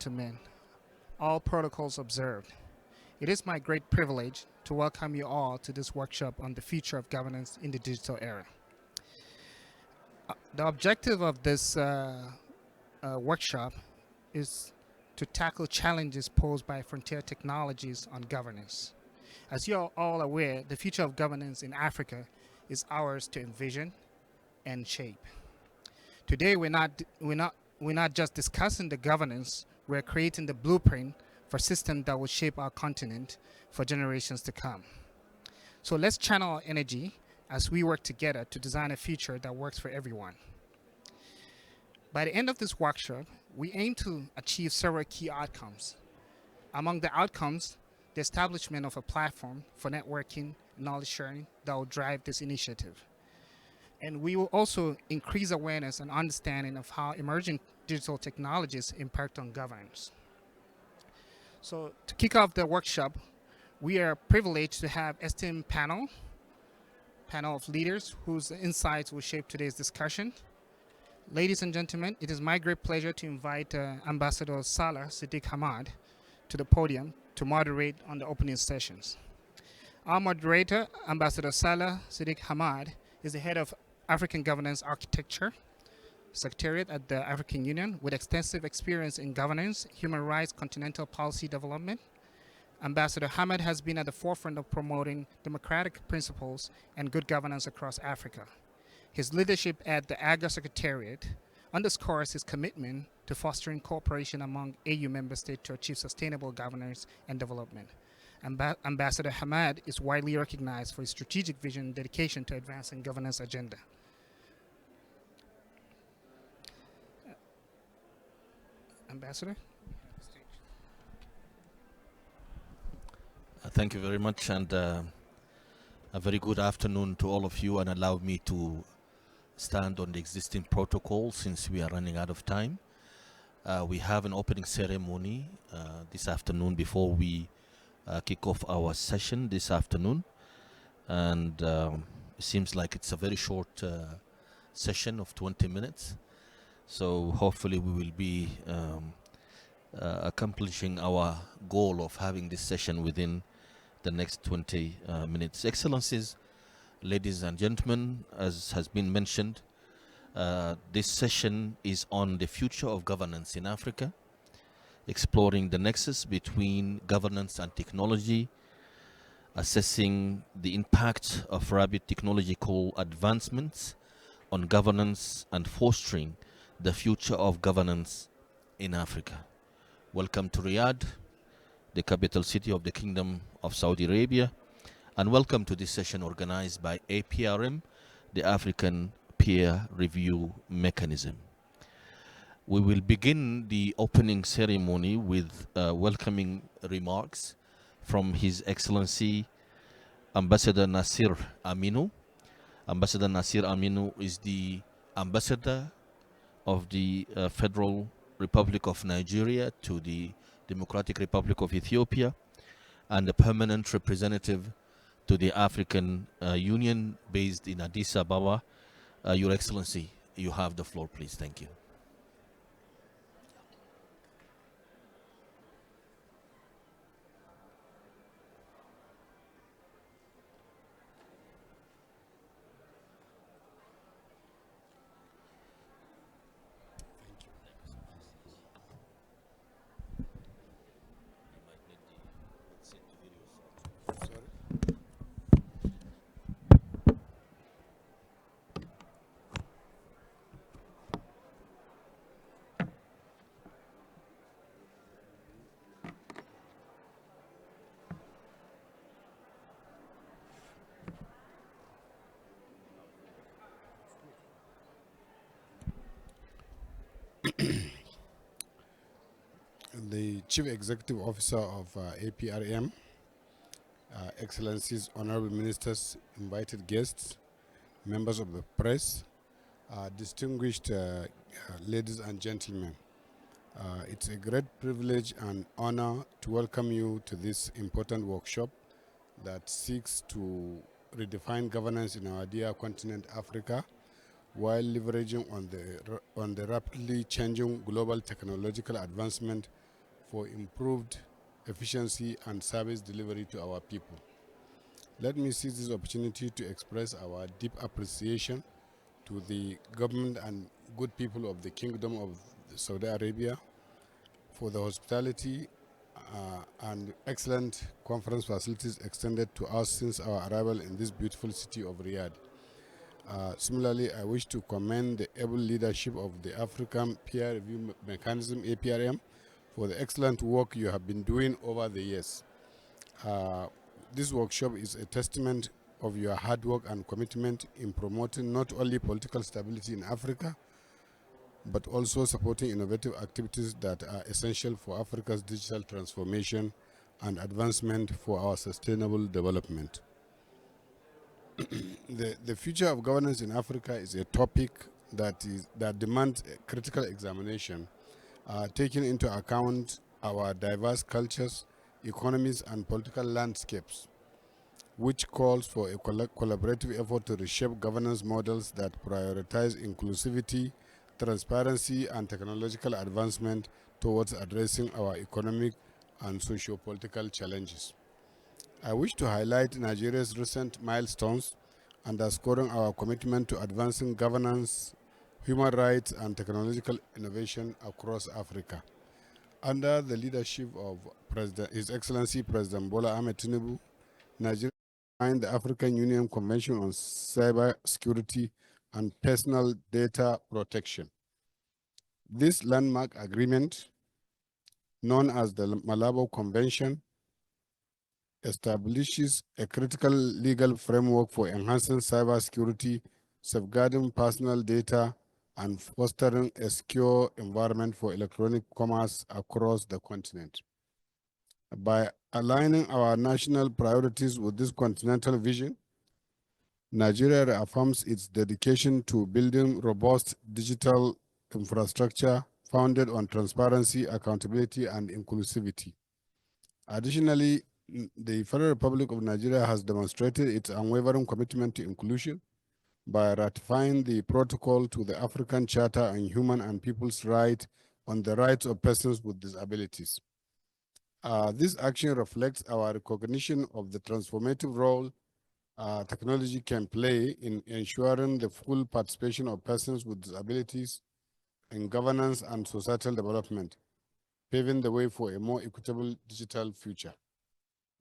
gentlemen, all protocols observed. It is my great privilege to welcome you all to this workshop on the future of governance in the digital era. The objective of this workshop is to tackle challenges posed by frontier technologies on governance. As you are all aware, the future of governance in Africa is ours to envision and shape. Today, we're not just discussing the governance, we're creating the blueprint for systems that will shape our continent for generations to come. So let's channel our energy as we work together to design a future that works for everyone. By the end of this workshop, we aim to achieve several key outcomes. Among the outcomes, the establishment of a platform for networking and knowledge sharing that will drive this initiative. And we will also increase awareness and understanding of how emerging digital technologies impact on governance. So to kick off the workshop, we are privileged to have esteemed panel of leaders whose insights will shape today's discussion. Ladies and gentlemen, it is my great pleasure to invite Ambassador Salah Siddiq Hamad to the podium to moderate on the opening sessions. Our moderator, Ambassador Salah Siddiq Hamad, is the head of African Governance Architecture Secretariat at the African Union with extensive experience in governance, human rights, continental policy development. Ambassador Hamad has been at the forefront of promoting democratic principles and good governance across Africa. His leadership at the AGA Secretariat underscores his commitment to fostering cooperation among AU member states to achieve sustainable governance and development. Ambassador Hamad is widely recognized for his strategic vision and dedication to advancing governance agenda. Ambassador? Thank you very much, and a very good afternoon to all of you, and allow me to stand on the existing protocol since we are running out of time. We have an opening ceremony this afternoon before we kick off our session this afternoon, and it seems like it's a very short session of 20 minutes, so hopefully we will be accomplishing our goal of having this session within the next 20 minutes. Excellencies, ladies and gentlemen, as has been mentioned, this session is on the future of governance in Africa, exploring the nexus between governance and technology, assessing the impact of rapid technological advancements on governance, and fostering the future of governance in Africa. Welcome to Riyadh, the capital city of the Kingdom of Saudi Arabia, and welcome to this session organized by APRM, the African Peer Review Mechanism. We will begin the opening ceremony with welcoming remarks from His Excellency Ambassador Nasir Aminu. Ambassador Nasir Aminu is the ambassador of the Federal Republic of Nigeria to the Democratic Republic of Ethiopia and the permanent representative to the African Union based in Addis Ababa. Your Excellency, you have the floor, please. Thank you. The Chief Executive Officer of APRM, Excellencies, Honorable Ministers, invited guests, members of the press, distinguished ladies and gentlemen. It's a great privilege and honor to welcome you to this important workshop that seeks to redefine governance in our dear continent Africa while leveraging on the rapidly changing global technological advancement for improved efficiency and service delivery to our people. Let me seize this opportunity to express our deep appreciation to the government and good people of the Kingdom of Saudi Arabia for the hospitality and excellent conference facilities extended to us since our arrival in this beautiful city of Riyadh. Similarly, I wish to commend the able leadership of the African Peer Review Mechanism, APRM, for the excellent work you have been doing over the years. This workshop is a testament of your hard work and commitment in promoting not only political stability in Africa, but also supporting innovative activities that are essential for Africa's digital transformation and advancement for our sustainable development. The future of governance in Africa is a topic that demands a critical examination, taking into account our diverse cultures, economies, and political landscapes, which calls for a collaborative effort to reshape governance models that prioritize inclusivity, transparency, and technological advancement towards addressing our economic and socio-political challenges. I wish to highlight Nigeria's recent milestones, underscoring our commitment to advancing governance, human rights, and technological innovation across Africa. Under the leadership of His Excellency President Bola Ahmed Tinubu, Nigeria signed the African Union Convention on Cyber Security and Personal Data Protection. This landmark agreement, known as the Malabo Convention, establishes a critical legal framework for enhancing cybersecurity, safeguarding personal data, and fostering a secure environment for electronic commerce across the continent. By aligning our national priorities with this continental vision, Nigeria reaffirms its dedication to building robust digital infrastructure founded on transparency, accountability, and inclusivity. Additionally, the Federal Republic of Nigeria has demonstrated its unwavering commitment to inclusion by ratifying the protocol to the African Charter on Human and People's Rights on the rights of persons with disabilities. This action reflects our recognition of the transformative role technology can play in ensuring the full participation of persons with disabilities in governance and societal development, paving the way for a more equitable digital future.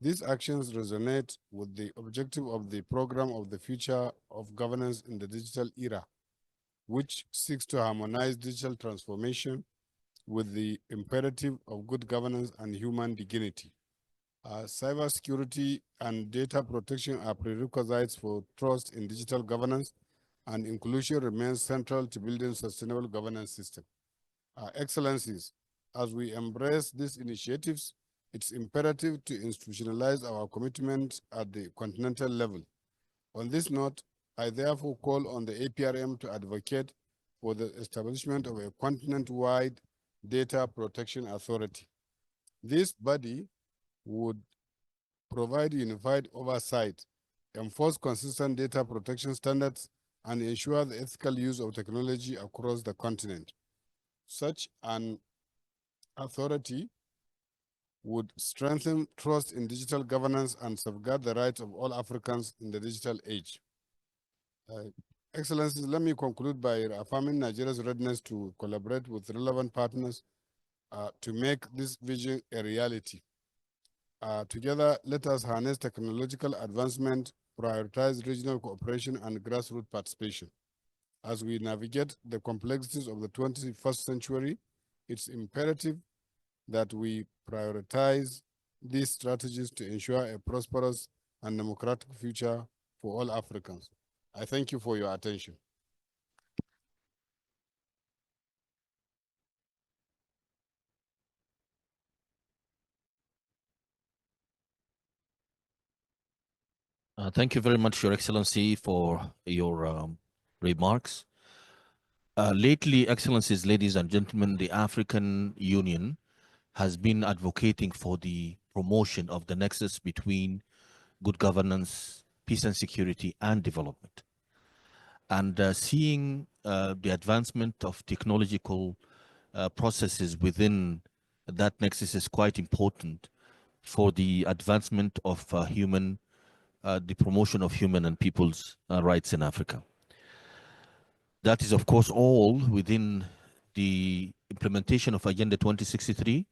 These actions resonate with the objective of the Program of the Future of Governance in the Digital Era, which seeks to harmonize digital transformation with the imperative of good governance and human dignity. Cybersecurity and data protection are prerequisites for trust in digital governance, and inclusion remains central to building sustainable governance system. Excellencies, as we embrace these initiatives, it's imperative to institutionalize our commitment at the continental level. On this note, I therefore call on the APRM to advocate for the establishment of a continent-wide data protection authority. This body would provide unified oversight, enforce consistent data protection standards, and ensure the ethical use of technology across the continent. Such an authority would strengthen trust in digital governance and safeguard the rights of all Africans in the digital age. Excellencies, let me conclude by affirming Nigeria's readiness to collaborate with relevant partners to make this vision a reality. Together, let us harness technological advancement, prioritize regional cooperation, and grassroots participation. As we navigate the complexities of the 21st century, it's imperative that we prioritize these strategies to ensure a prosperous and democratic future for all Africans. I thank you for your attention. Thank you very much, Your Excellency, for your remarks. Lately, Excellencies, ladies and gentlemen, the African Union has been advocating for the promotion of the nexus between good governance, peace and security, and development. And seeing the advancement of technological processes within That nexus is quite important for the advancement of the promotion of human and people's rights in Africa. That is, of course, all within the implementation of Agenda 2063.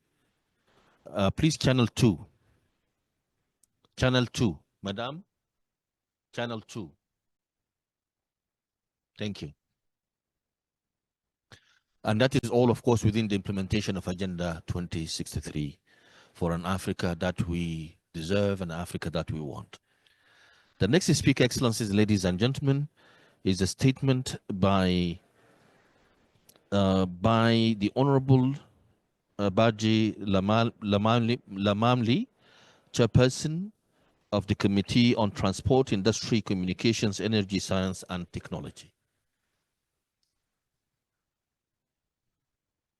Please, Channel 2. Channel 2. Madam, Channel 2. Thank you. And that is all, of course, within the implementation of Agenda 2063 for an Africa that we deserve, an Africa that we want. The next speaker, Excellencies, ladies and gentlemen, is a statement by the Honorable Baji Lamamli, Chairperson of the Committee on Transport, Industry, Communications, Energy, Science and Technology.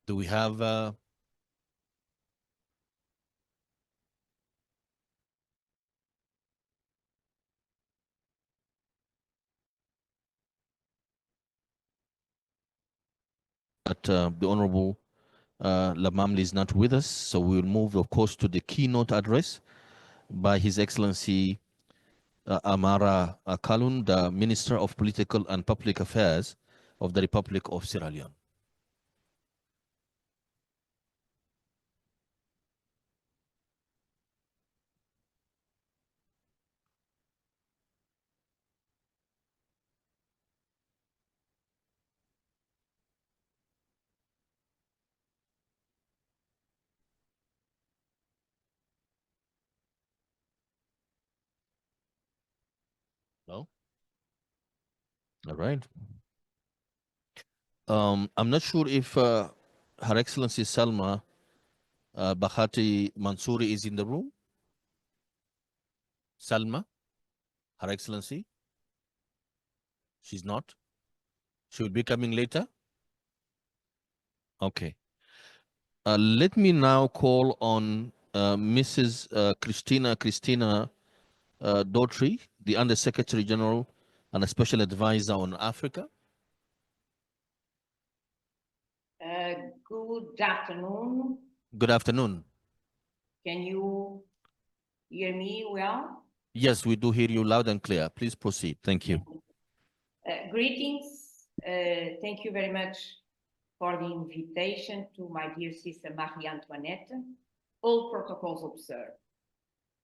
Do we have the Honorable Lamamli is not with us, so we will move, of course, to the keynote address by His Excellency Amara Kalun, the Minister of Political and Public Affairs of the Republic of Sierra Leone. No? All right. I'm not sure if Her Excellency Salma Bahati Mansouri is in the room. Salma, Her Excellency? She's not? She will be coming later? Okay. Let me now call on Mrs. Christina Daughtry, the Under Secretary General and a Special Advisor on Africa. Good afternoon. Good afternoon. Can you hear me well? Yes, we do hear you loud and clear. Please proceed. Thank you. Greetings. Thank you very much for the invitation to my dear sister Marie Antoinette. All protocols observed.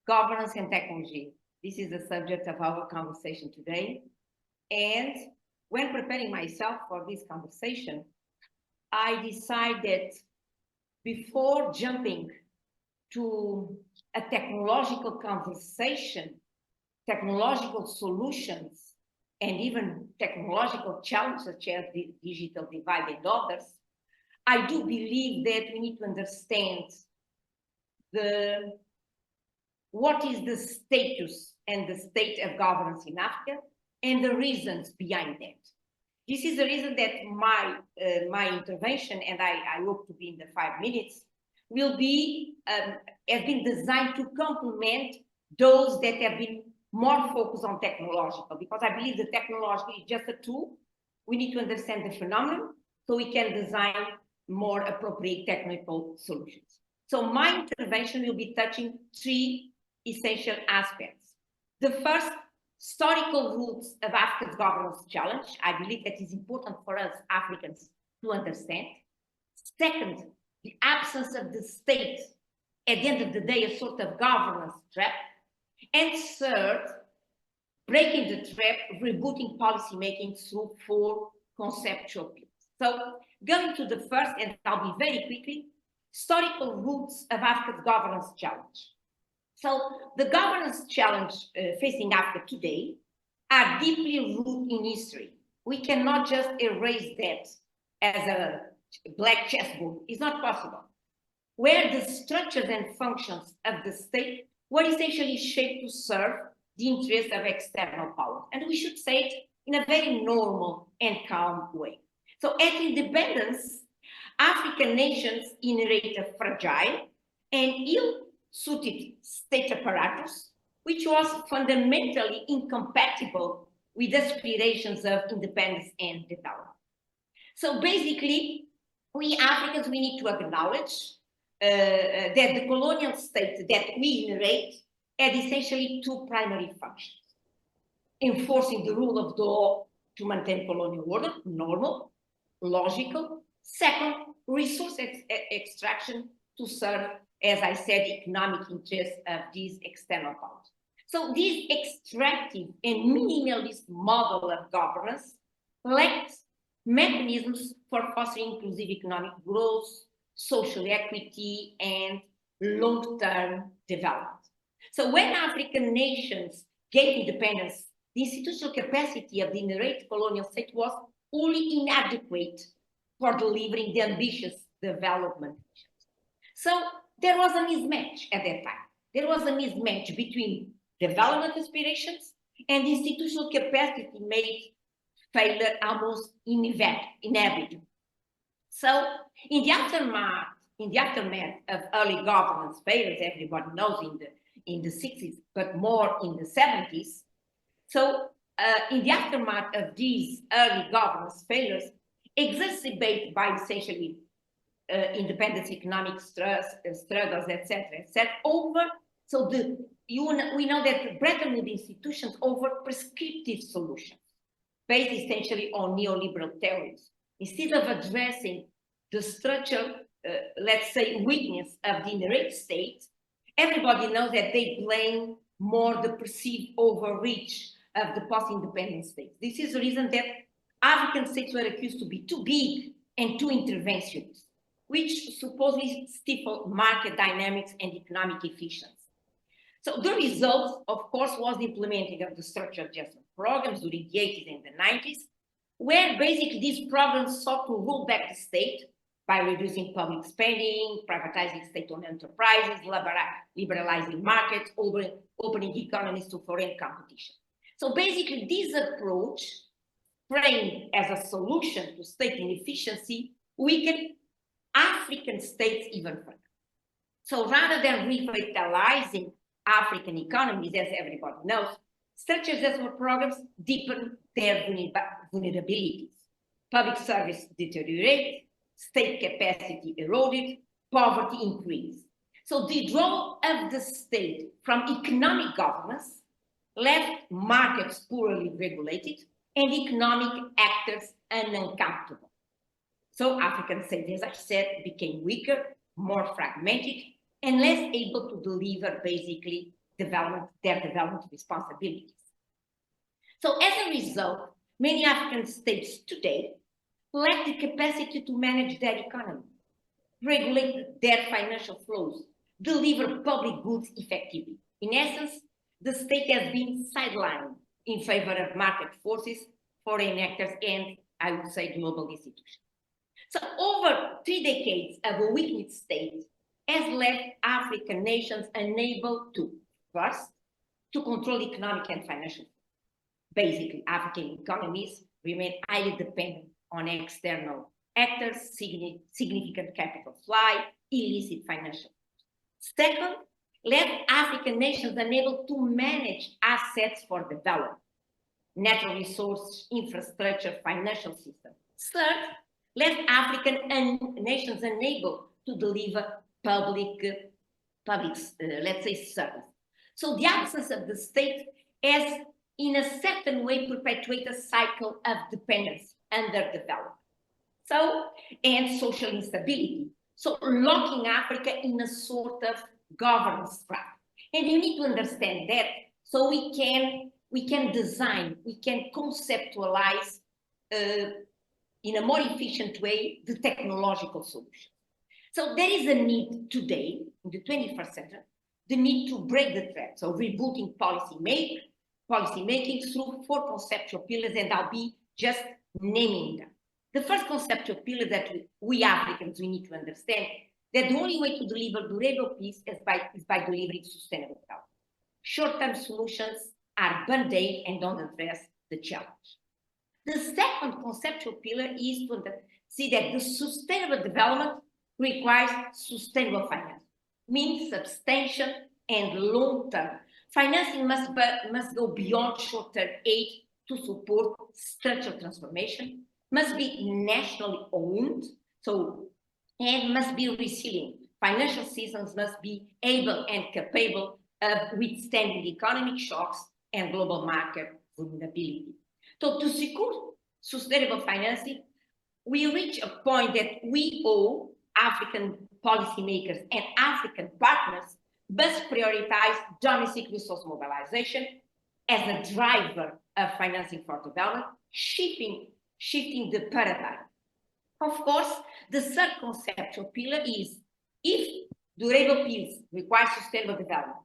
Governance and technology. This is the subject of our conversation today. And when preparing myself for this conversation, I decided before jumping to a technological conversation, technological solutions, and even technological challenges such as the digital divide and others, I do believe that we need to understand what is the status and the state of governance in Africa and the reasons behind that. This is the reason that my intervention, and I hope to be in the 5 minutes, will be has been designed to complement those that have been more focused on technological, because I believe the technological is just a tool. We need to understand the phenomenon so we can design more appropriate technical solutions. So my intervention will be touching 3 essential aspects. The first, historical roots of Africa's governance challenge. I believe that is important for us Africans to understand. Second, the absence of the state, at the end of the day, a sort of governance trap. And third, breaking the trap, rebooting policymaking through 4 conceptual pillars. So going to the first, and I'll be very quickly, historical roots of Africa's governance challenge. So the governance challenge facing Africa today are deeply rooted in history. We cannot just erase that as a black chessboard. It's not possible. Where the structures and functions of the state were essentially shaped to serve the interests of external power. And we should say it in a very normal and calm way. So at independence, African nations inherit a fragile and ill-suited state apparatus, which was fundamentally incompatible with aspirations of independence and development. So basically, we Africans, we need to acknowledge that the colonial state that we inherit had essentially two primary functions: enforcing the rule of the law to maintain colonial order, normal, logical. Second, resource extraction to serve, as I said, economic interests of these external powers. So this extractive and minimalist model of governance lacked mechanisms for fostering inclusive economic growth, social equity, and long-term development. So when African nations gained independence, the institutional capacity of the inherent colonial state was wholly inadequate for delivering the ambitious development visions. So there was a mismatch at that time. There was a mismatch between development aspirations and institutional capacity made failure almost inevitable. So in the aftermath of early governance failures, everybody knows in the 60s, but more in the 70s. So in the aftermath of these early governance failures, exacerbated by essentially independence, economic struggles, etc., over. So we know that Bretton Woods institutions offer prescriptive solutions based essentially on neoliberal theories, instead of addressing the structural, let's say, weakness of the inherent state. Everybody knows that they blame more the perceived overreach of the post-independent states. This is the reason that African states were accused to be too big and too interventionist, which supposedly stifle market dynamics and economic efficiency. So the result, of course, was the implementing of the structural adjustment programs during the 80s and the 90s, where basically these programs sought to roll back the state by reducing public spending, privatizing state-owned enterprises, liberalizing markets, opening economies to foreign competition. So basically, this approach, framed as a solution to state inefficiency, weakened African states even further. So rather than revitalizing African economies, as everybody knows, structural adjustment programs deepen their vulnerabilities. Public service deteriorated, state capacity eroded, poverty increased. So the role of the state from economic governance left markets poorly regulated and economic actors unaccountable. So African states, as I said, became weaker, more fragmented, and less able to deliver basically their development responsibilities. So as a result, many African states today lack the capacity to manage their economy, regulate their financial flows, deliver public goods effectively. In essence, the state has been sidelined in favor of market forces, foreign actors, and I would say global institutions. So over 3 decades of a weakened state has left African nations unable to, first, to control economic and financial. Basically, African economies remain highly dependent on external actors, significant capital flight, illicit financial. Second, left African nations unable to manage assets for development, natural resource, infrastructure, financial system. Third, left African nations unable to deliver public, let's say, service. So the absence of the state has, in a certain way, perpetuated a cycle of dependence, underdevelopment, and social instability. So locking Africa in a sort of governance trap. And you need to understand that so we can design, we can conceptualize in a more efficient way the technological solution. So there is a need today, in the 21st century, the need to break the trap. So rebooting policy making through 4 conceptual pillars, and I'll be just naming them. The first conceptual pillar that we Africans, we need to understand that the only way to deliver durable peace is by delivering sustainable development. Short-term solutions are band-aid and don't address the challenge. The second conceptual pillar is to see that the sustainable development requires sustainable finance, means substantial and long-term. Financing must go beyond short-term aid to support structural transformation, must be nationally owned, and must be resilient financial systems must be able and capable of withstanding economic shocks and global market vulnerability. So to secure sustainable financing, we reach a point that we owe African policymakers and African partners must prioritize domestic resource mobilization as a driver of financing for development, shifting the paradigm. Of course, the third conceptual pillar is if durable peace requires sustainable development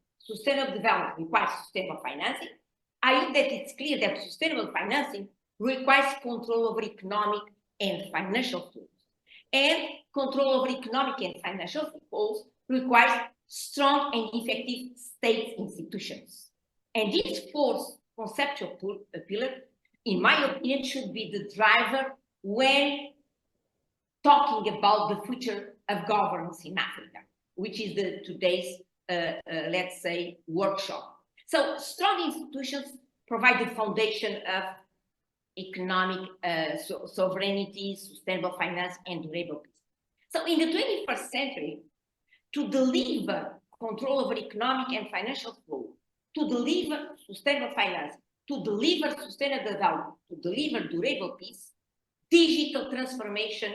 requires sustainable financing, I hope that it's clear that sustainable financing requires control over economic and financial flows. And control over economic and financial flows requires strong and effective state institutions. And this fourth conceptual pillar, in my opinion, should be the driver when talking about the future of governance in Africa, which is today's, let's say, workshop. So strong institutions provide the foundation of economic sovereignty, sustainable finance, and durable peace. So in the 21st century, to deliver control over economic and financial flow, to deliver sustainable finance, to deliver sustainable development, to deliver durable peace, digital transformation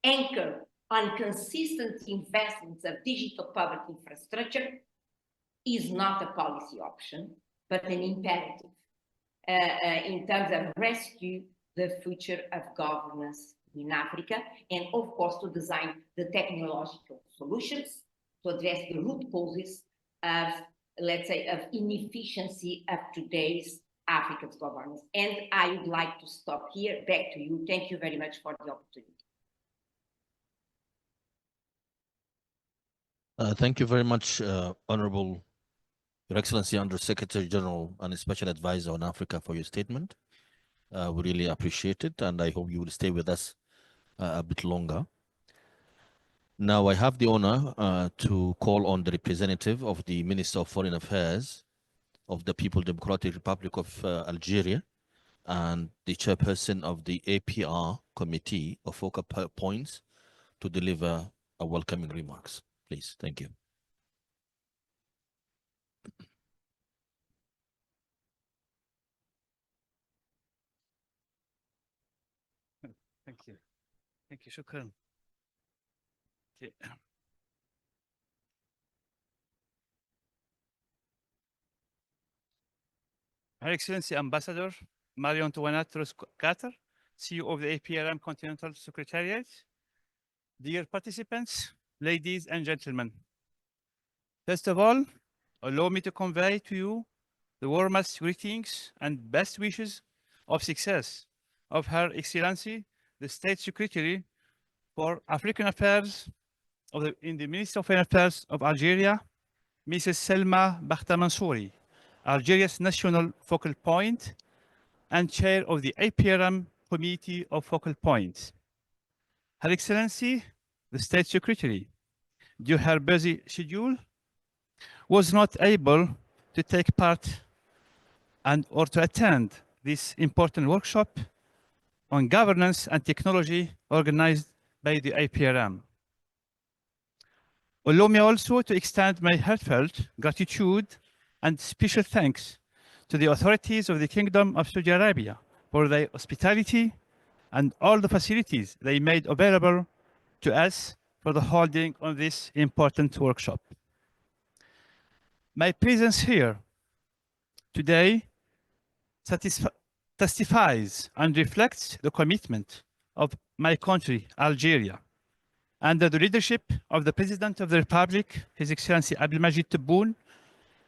anchored on consistent investments of digital public infrastructure is not a policy option, but an imperative in terms of rescue the future of governance in Africa, and of course to design the technological solutions to address the root causes of, let's say, of inefficiency of today's Africa's governance. And I would like to stop here. Back to you. Thank you very much for the opportunity. Thank you very much, Honorable Your Excellency Under Secretary General and Special Advisor on Africa, for your statement. We really appreciate it, and I hope you will stay with us a bit longer. Now, I have the honor to call on the representative of the Minister of Foreign Affairs of the People's Democratic Republic of Algeria and the chairperson of the APR Committee of Focal Points to deliver a welcoming remarks. Please, thank you. Thank you. Thank you. Shukran. Okay. Her Excellency Ambassador Mario Antoinette Carter, CEO of the APRM Continental Secretariat, dear participants, ladies and gentlemen. First of all, allow me to convey to you the warmest greetings and best wishes of success of Her Excellency, the State Secretary for African Affairs in the Ministry of Foreign Affairs of Algeria, Mrs. Selma Bakhta Mansouri, Algeria's national focal point and chair of the APRM Committee of Focal Points. Her Excellency, the State Secretary, due to her busy schedule, was not able to take part or to attend this important workshop on governance and technology organized by the APRM. Allow me also to extend my heartfelt gratitude and special thanks to the authorities of the Kingdom of Saudi Arabia for their hospitality and all the facilities they made available to us for the holding of this important workshop. My presence here today testifies and reflects the commitment of my country, Algeria, under the leadership of the President of the Republic, His Excellency Abdelmajid Tebboune,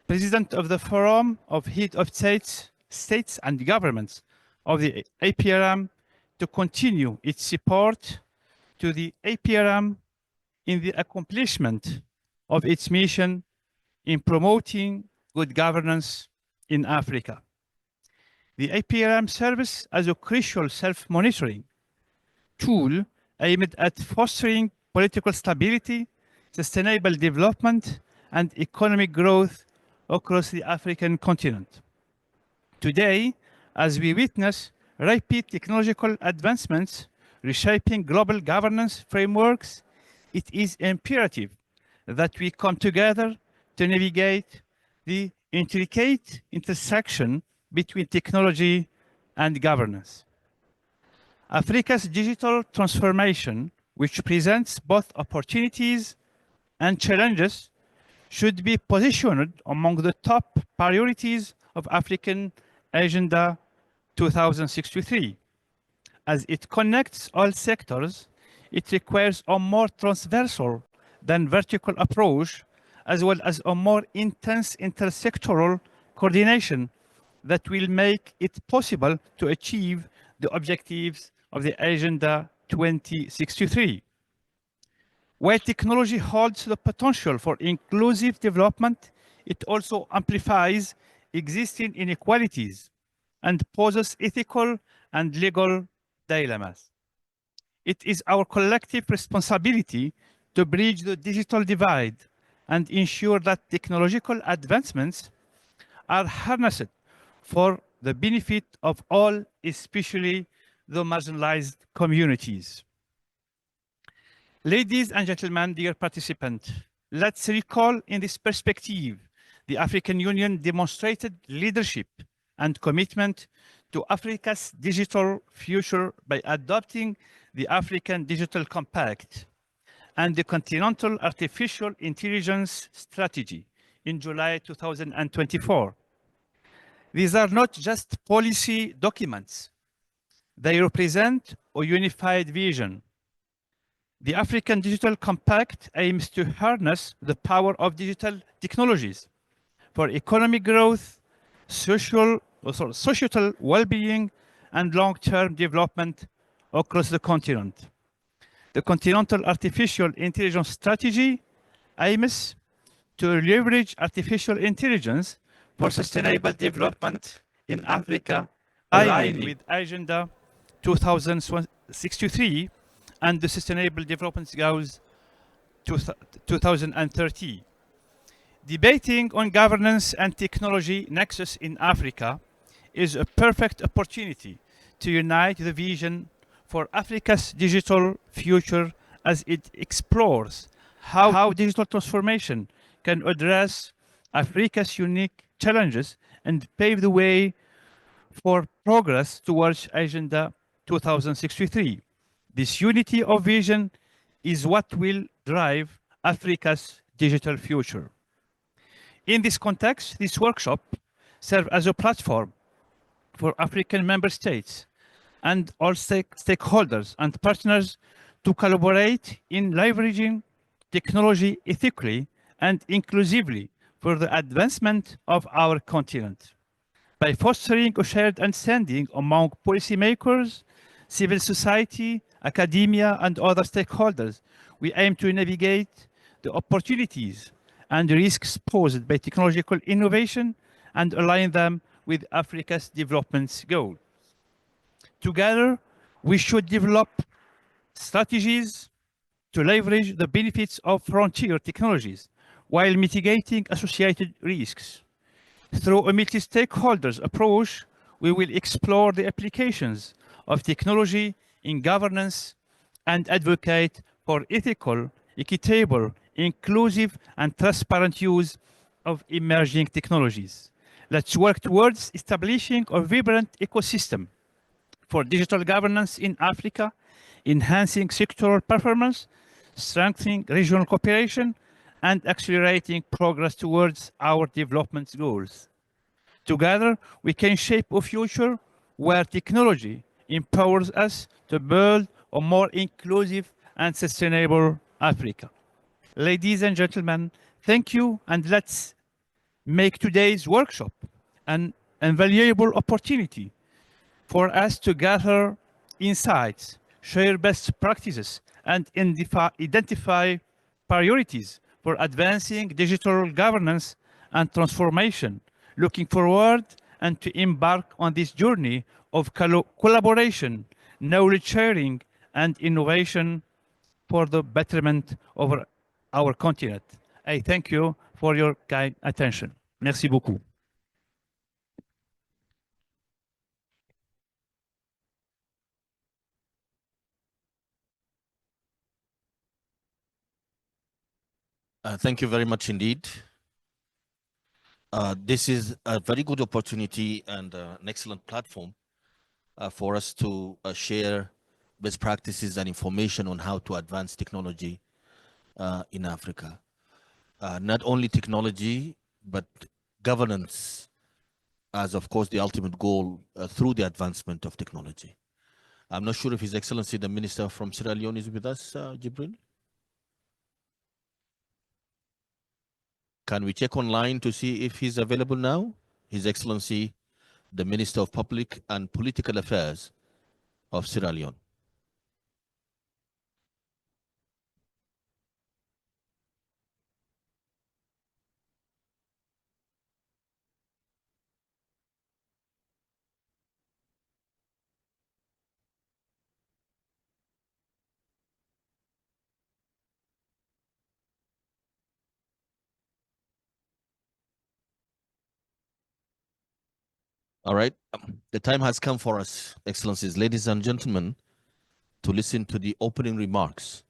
President of the Forum of Heads of States and Governments of the APRM, to continue its support to the APRM in the accomplishment of its mission in promoting good governance in Africa. The APRM serves as a crucial self-monitoring tool aimed at fostering political stability, sustainable development, and economic growth across the African continent. Today, as we witness rapid technological advancements reshaping global governance frameworks, it is imperative that we come together to navigate the intricate intersection between technology and governance. Africa's digital transformation, which presents both opportunities and challenges, should be positioned among the top priorities of African Agenda 2063. As it connects all sectors, it requires a more transversal than vertical approach, as well as a more intense intersectoral coordination that will make it possible to achieve the objectives of the Agenda 2063. While technology holds the potential for inclusive development, it also amplifies existing inequalities and poses ethical and legal dilemmas. It is our collective responsibility to bridge the digital divide and ensure that technological advancements are harnessed for the benefit of all, especially the marginalized communities. Ladies and gentlemen, dear participants, let's recall in this perspective the African Union demonstrated leadership and commitment to Africa's digital future by adopting the African Digital Compact and the Continental Artificial Intelligence Strategy in July 2024. These are not just policy documents. They represent a unified vision. The African Digital Compact aims to harness the power of digital technologies for economic growth, societal well-being, and long-term development across the continent. The Continental Artificial Intelligence Strategy aims to leverage artificial intelligence for sustainable development in Africa, aligning with Agenda 2063 and the Sustainable Development Goals 2030. Debating on governance and technology nexus in Africa is a perfect opportunity to unite the vision for Africa's digital future as it explores how digital transformation can address Africa's unique challenges and pave the way for progress towards Agenda 2063. This unity of vision is what will drive Africa's digital future. In this context, this workshop serves as a platform for African member states and all stakeholders and partners to collaborate in leveraging technology ethically and inclusively for the advancement of our continent. By fostering a shared understanding among policymakers, civil society, academia, and other stakeholders, we aim to navigate the opportunities and risks posed by technological innovation and align them with Africa's development goals. Together, we should develop strategies to leverage the benefits of frontier technologies while mitigating associated risks. Through a multi-stakeholders approach, we will explore the applications of technology in governance and advocate for ethical, equitable, inclusive, and transparent use of emerging technologies. Let's work towards establishing a vibrant ecosystem for digital governance in Africa, enhancing sectoral performance, strengthening regional cooperation, and accelerating progress towards our development goals. Together, we can shape a future where technology empowers us to build a more inclusive and sustainable Africa. Ladies and gentlemen, thank you, and let's make today's workshop an invaluable opportunity for us to gather insights, share best practices, and identify priorities for advancing digital governance and transformation. Looking forward and to embark on this journey of collaboration, knowledge sharing, and innovation for the betterment of our continent. I thank you for your kind attention. Merci beaucoup. Thank you very much indeed. This is a very good opportunity and an excellent platform for us to share best practices and information on how to advance technology in Africa. Not only technology, but governance as, of course, the ultimate goal through the advancement of technology. I'm not sure if His Excellency the Minister from Sierra Leone is with us, Jibril. Can we check online to see if he's available now? His Excellency the Minister of Public and Political Affairs of Sierra Leone. All right. The time has come for us, Excellencies, ladies and gentlemen, to listen to the opening remarks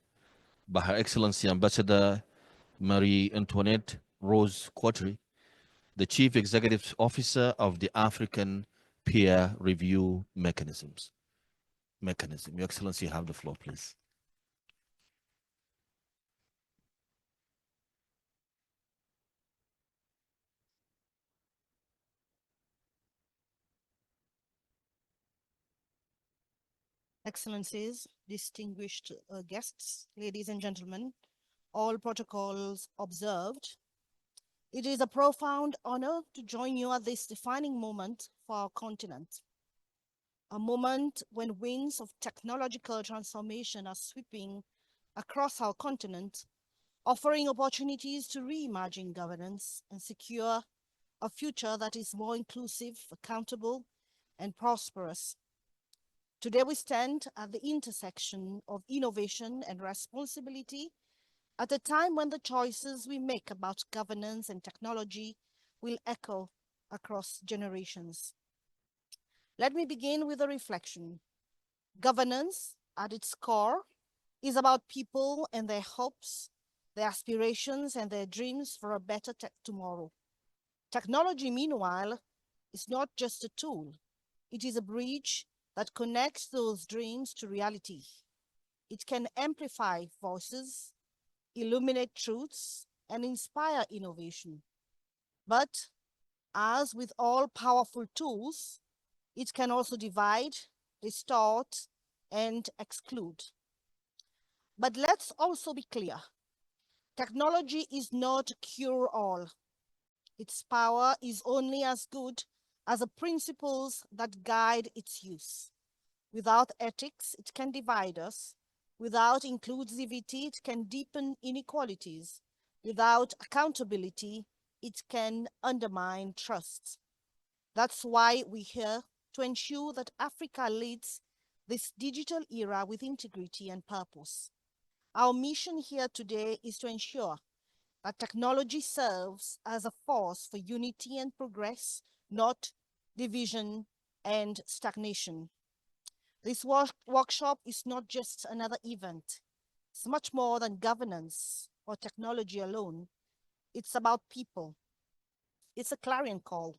by Her Excellency Ambassador Marie Antoinette Rose Quatry, the Chief Executive Officer of the African Peer Review Mechanism. Your Excellency, you have the floor, please. Excellencies, distinguished guests, ladies and gentlemen, all protocols observed. It is a profound honor to join you at this defining moment for our continent. A moment when winds of technological transformation are sweeping across our continent, offering opportunities to reimagine governance and secure a future that is more inclusive, accountable, and prosperous. Today, we stand at the intersection of innovation and responsibility at a time when the choices we make about governance and technology will echo across generations. Let me begin with a reflection. Governance, at its core, is about people and their hopes, their aspirations, and their dreams for a better tomorrow. Technology, meanwhile, is not just a tool, it is a bridge that connects those dreams to reality. It can amplify voices, illuminate truths, and inspire innovation. But as with all powerful tools, it can also divide, distort, and exclude. But let's also be clear. Technology is not a cure-all. Its power is only as good as the principles that guide its use. Without ethics, it can divide us. Without inclusivity, it can deepen inequalities. Without accountability, it can undermine trust. That's why we're here to ensure that Africa leads this digital era with integrity and purpose. Our mission here today is to ensure that technology serves as a force for unity and progress, not division and stagnation. This workshop is not just another event. It's much more than governance or technology alone. It's about people. It's a clarion call,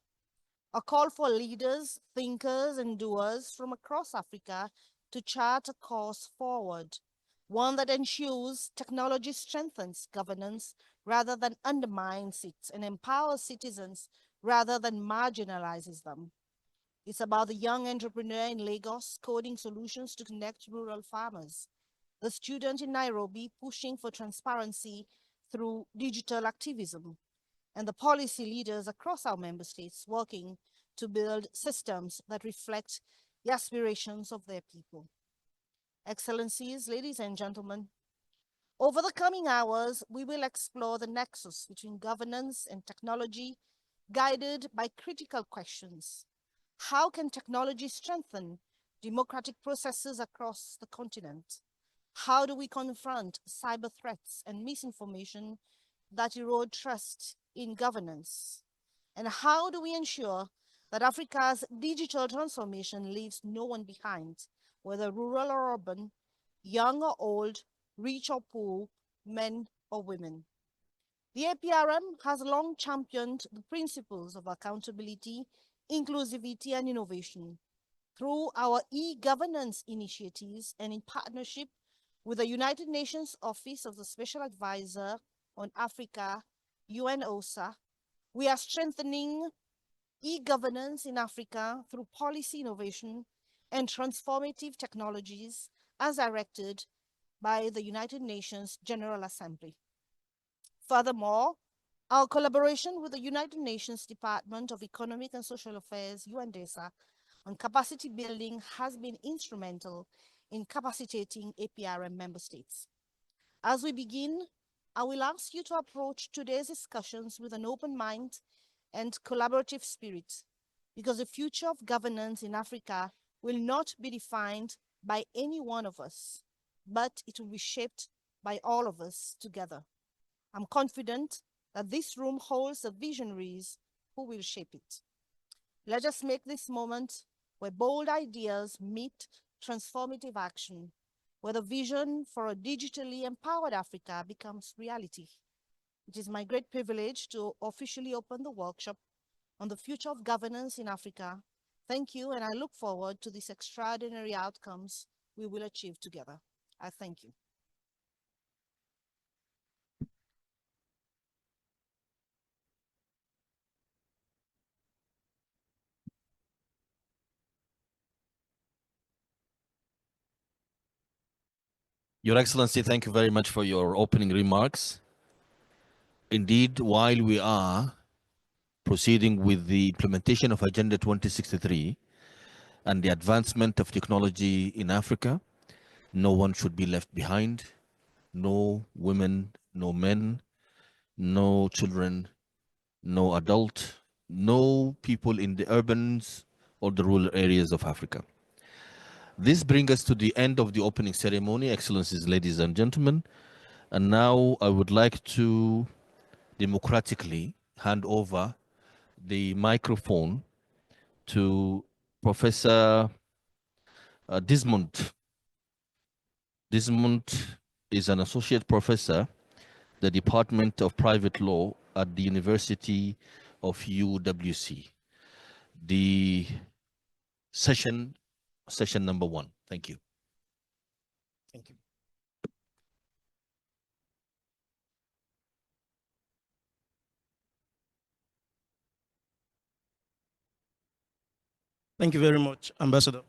a call for leaders, thinkers, and doers from across Africa to chart a course forward, one that ensures technology strengthens governance rather than undermines it and empowers citizens rather than marginalizes them. It's about the young entrepreneur in Lagos coding solutions to connect rural farmers, the student in Nairobi pushing for transparency through digital activism, and the policy leaders across our member states working to build systems that reflect the aspirations of their people. Excellencies, ladies and gentlemen, over the coming hours, we will explore the nexus between governance and technology, guided by critical questions. How can technology strengthen democratic processes across the continent? How do we confront cyber threats and misinformation that erode trust in governance? And how do we ensure that Africa's digital transformation leaves no one behind, whether rural or urban, young or old, rich or poor, men or women? The APRM has long championed the principles of accountability, inclusivity, and innovation through our e-governance initiatives and in partnership with the United Nations Office of the Special Advisor on Africa, UNOSA. We are strengthening e-governance in Africa through policy innovation and transformative technologies as directed by the United Nations General Assembly. Furthermore, our collaboration with the United Nations Department of Economic and Social Affairs, UNDESA, on capacity building has been instrumental in capacitating APRM member states. As we begin, I will ask you to approach today's discussions with an open mind and collaborative spirit, because the future of governance in Africa will not be defined by any one of us, but it will be shaped by all of us together. I'm confident that this room holds the visionaries who will shape it. Let us make this moment where bold ideas meet transformative action, where the vision for a digitally empowered Africa becomes reality. It is my great privilege to officially open the workshop on the future of governance in Africa. Thank you, and I look forward to these extraordinary outcomes we will achieve together. I thank you. Your Excellency, thank you very much for your opening remarks. Indeed, while we are proceeding with the implementation of Agenda 2063 and the advancement of technology in Africa, no one should be left behind. No women, no men, no children, no adult, no people in the urbans or the rural areas of Africa. This brings us to the end of the opening ceremony, Excellencies, ladies and gentlemen. And now I would like to democratically hand over the microphone to Professor Desmond. Desmond is an associate professor, the Department of Private Law at the University of UWC. The session number 1. Thank you. Thank you. Thank you very much, Ambassador.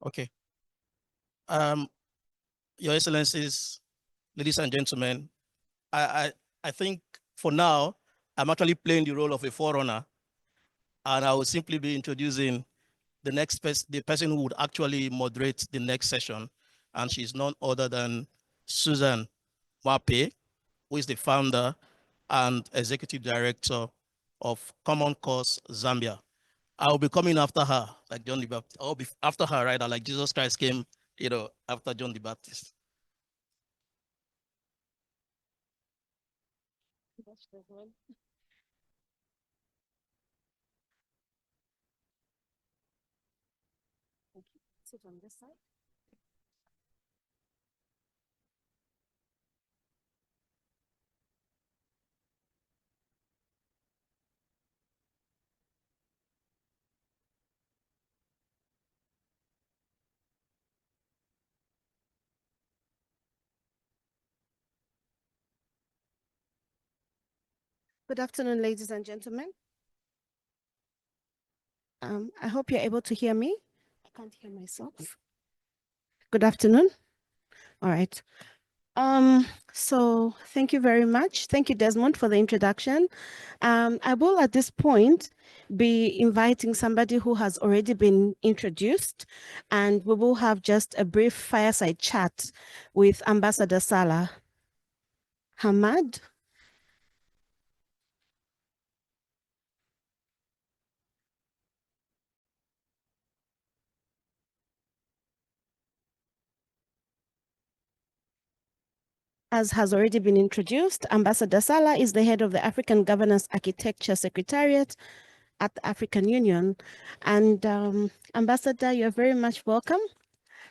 Okay. Your Excellencies, ladies and gentlemen, I think for now, I'm actually playing the role of a forerunner, and I will simply be introducing the next person, the person who would actually moderate the next session, and she's none other than Susan Wape, who is the founder and executive director of Common Cause Zambia. I'll be coming after her, like John the Baptist. I'll be after her, right? Like Jesus Christ came, after John the Baptist. Sit on this side. Good afternoon, ladies and gentlemen. I hope you're able to hear me. I can't hear myself. Good afternoon. All right. So thank you very much. Thank you, Desmond, for the introduction. I will at this point be inviting somebody who has already been introduced, and we will have just a brief fireside chat with Ambassador Salah Hamad. As has already been introduced, Ambassador Sala is the head of the African Governance Architecture Secretariat at the African Union. And Ambassador, you're very much welcome.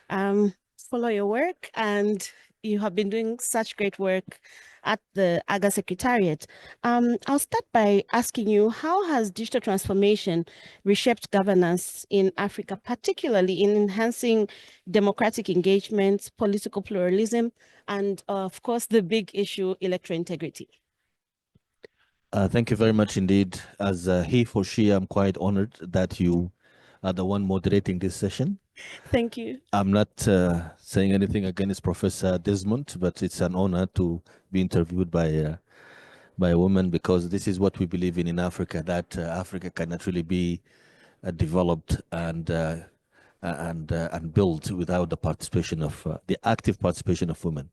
Follow your work, and you have been doing such great work at the AGA Secretariat. I'll start by asking you, how has digital transformation reshaped governance in Africa, particularly in enhancing democratic engagement, political pluralism, and of course, the big issue, electoral integrity? Thank you very much indeed. As he for she, I'm quite honored that you are the one moderating this session. Thank you. I'm not saying anything against Professor Desmond, but it's an honor to be interviewed by a woman, because this is what we believe in Africa, that Africa cannot really be developed and built without the participation of the active participation of women.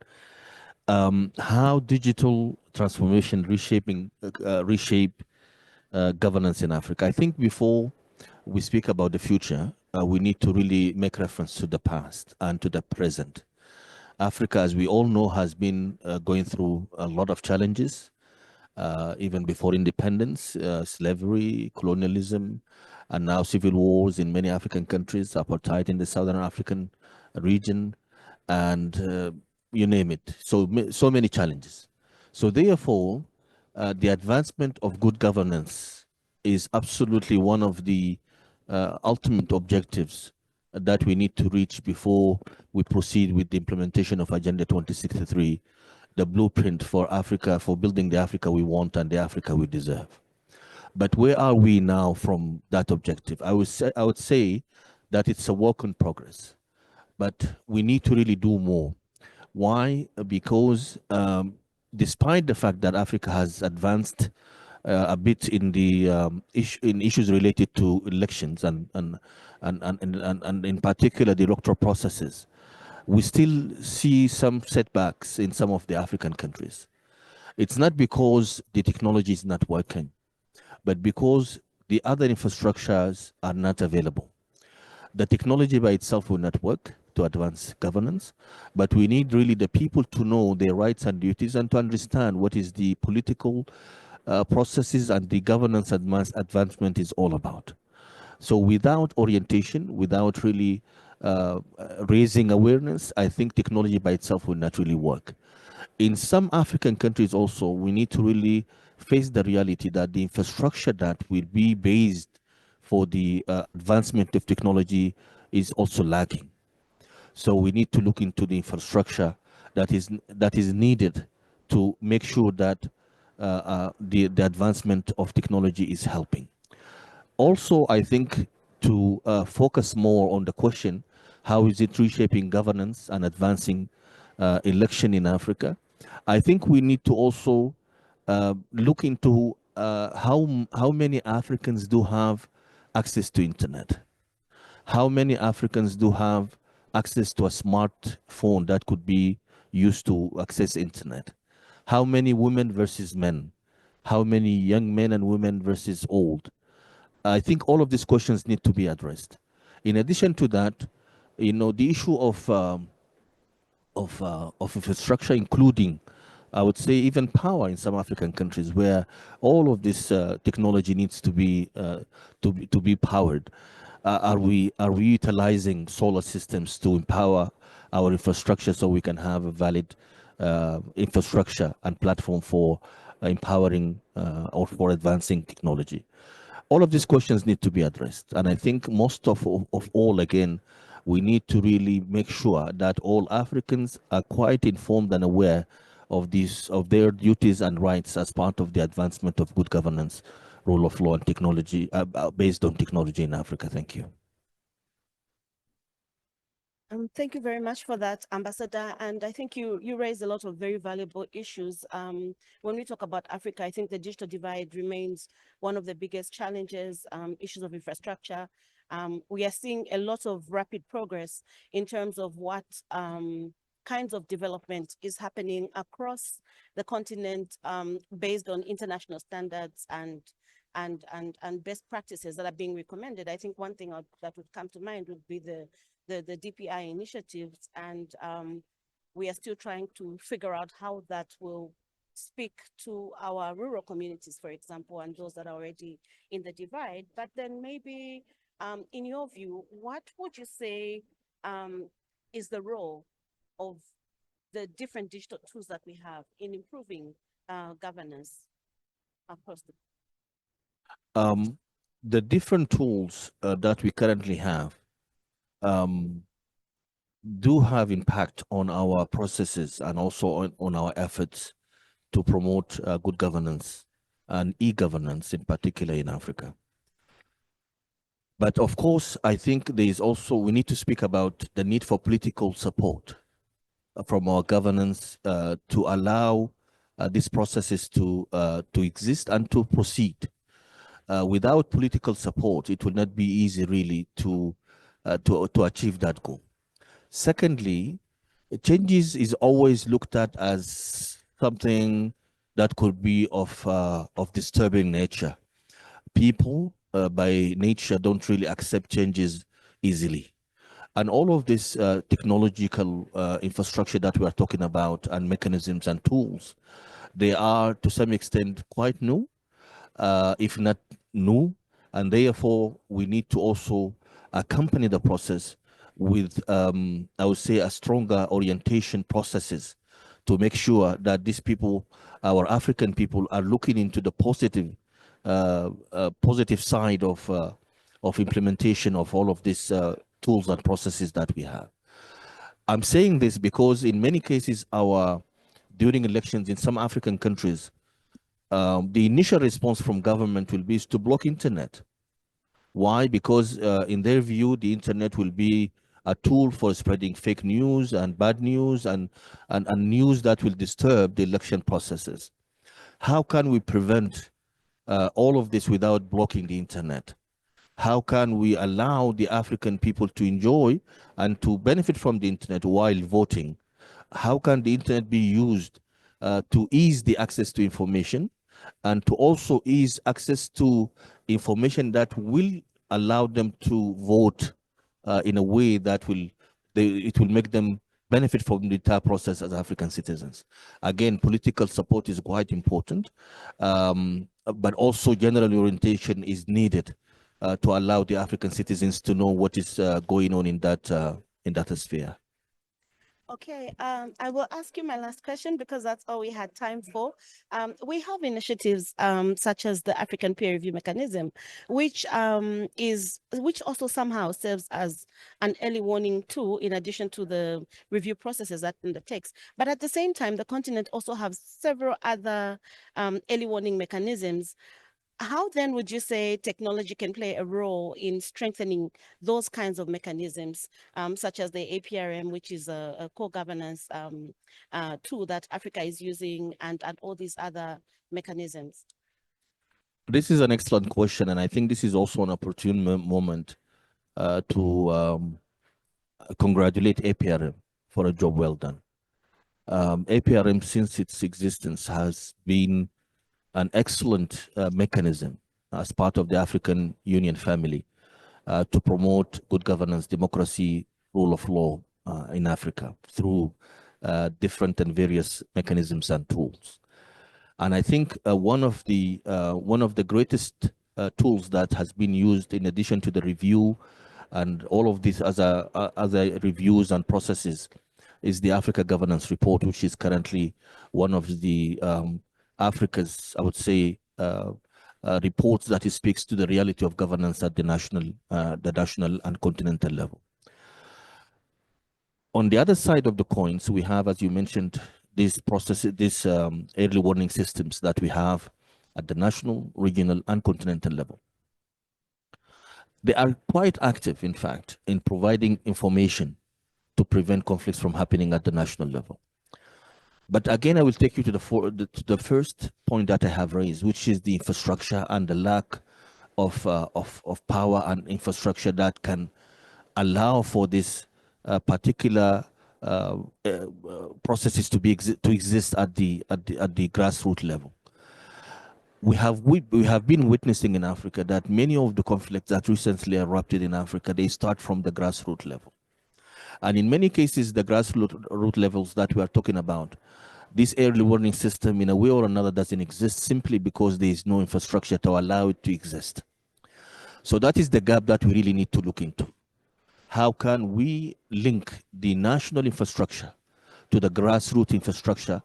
How digital transformation reshape governance in Africa? I think before we speak about the future, we need to really make reference to the past and to the present. Africa, as we all know, has been going through a lot of challenges, even before independence, slavery, colonialism, and now civil wars in many African countries, apartheid in the Southern African region, and you name it. So many challenges. So therefore, the advancement of good governance is absolutely one of the ultimate objectives that we need to reach before we proceed with the implementation of Agenda 2063, the blueprint for Africa, for building the Africa we want and the Africa we deserve. But where are we now from that objective? I would say that it's a work in progress, but we need to really do more. Why? Because despite the fact that Africa has advanced a bit in the in issues related to elections and in particular the electoral processes, we still see some setbacks in some of the African countries. It's not because the technology is not working, but because the other infrastructures are not available. The technology by itself will not work to advance governance, but we need really the people to know their rights and duties and to understand what is the political processes and the governance advancement is all about. So without orientation, without really raising awareness, I think technology by itself will not really work. In some African countries also, we need to really face the reality that the infrastructure that will be based for the advancement of technology is also lacking. So we need to look into the infrastructure that is needed to make sure that the advancement of technology is helping. Also, I think to focus more on the question, how is it reshaping governance and advancing election in Africa? I think we need to also look into how many Africans do have access to internet. How many Africans do have access to a smartphone that could be used to access internet? How many women versus men? How many young men and women versus old? I think all of these questions need to be addressed. In addition to that, the issue of infrastructure, including, I would say, even power in some African countries, where all of this technology needs to be powered. Are we utilizing solar systems to empower our infrastructure so we can have a valid infrastructure and platform for empowering or for advancing technology? All of these questions need to be addressed, and I think most of all, again, we need to really make sure that all Africans are quite informed and aware of their duties and rights as part of the advancement of good governance, rule of law, and technology based on technology in Africa. Thank you. Thank you very much for that, Ambassador. And I think you raised a lot of very valuable issues. When we talk about Africa, I think the digital divide remains one of the biggest challenges, issues of infrastructure. We are seeing a lot of rapid progress in terms of what kinds of development is happening across the continent based on international standards and best practices that are being recommended. I think one thing that would come to mind would be the DPI initiatives and we are still trying to figure out how that will speak to our rural communities, for example, and those that are already in the divide. But then maybe, in your view, what would you say is the role of the different digital tools that we have in improving governance across the different tools that we currently have do have impact on our processes and also on our efforts to promote good governance and e-governance in particular in Africa. But of course, I think there is also, we need to speak about the need for political support from our governance to allow these processes to exist and to proceed. Without political support, it will not be easy really to achieve that goal. Secondly, changes is always looked at as something that could be of disturbing nature. People by nature don't really accept changes easily. And all of this technological infrastructure that we are talking about and mechanisms and tools, they are to some extent quite new, if not new, and therefore we need to also accompany the process with, I would say, a stronger orientation processes to make sure that these people, our African people, are looking into the positive side of implementation of all of these tools and processes that we have. I'm saying this because in many cases, during elections in some African countries, the initial response from government will be to block internet. Why? Because in their view, the internet will be a tool for spreading fake news and bad news and news that will disturb the election processes. How can we prevent all of this without blocking the internet? How can we allow the African people to enjoy and to benefit from the internet while voting? How can the internet be used to ease the access to information and to also ease access to information that will allow them to vote in a way that it will make them benefit from the entire process as African citizens. Again, political support is quite important, but also general orientation is needed to allow the African citizens to know what is going on in that sphere. Okay, I will ask you my last question because that's all we had time for. We have initiatives such as the African Peer Review Mechanism, which also somehow serves as an early warning tool in addition to the review processes that undertakes. But at the same time, the continent also has several other early warning mechanisms. How then would you say technology can play a role in strengthening those kinds of mechanisms, such as the APRM, which is a core governance tool that Africa is using, and all these other mechanisms? This is an excellent question, and I think this is also an opportune moment to congratulate APRM for a job well done. APRM, since its existence, has been an excellent mechanism as part of the African Union family to promote good governance, democracy, rule of law in Africa through different and various mechanisms and tools. And I think one of the greatest tools that has been used in addition to the review and all of these other reviews and processes is the Africa Governance Report, which is currently one of the Africa's, I would say, reports that it speaks to the reality of governance at the national and continental level. On the other side of the coins, we have, as you mentioned, these processes, these early warning systems that we have at the national, regional, and continental level. They are quite active, in fact, in providing information to prevent conflicts from happening at the national level. But again, I will take you to the first point that I have raised, which is the infrastructure and the lack of power and infrastructure that can allow for this particular processes to exist at the grassroots level. We have been witnessing in Africa that many of the conflicts that recently erupted in Africa, they start from the grassroots level. And in many cases, the grassroots levels that we are talking about, this early warning system, in a way or another, doesn't exist simply because there is no infrastructure to allow it to exist. So that is the gap that we really need to look into. How can we link the national infrastructure to the grassroots infrastructure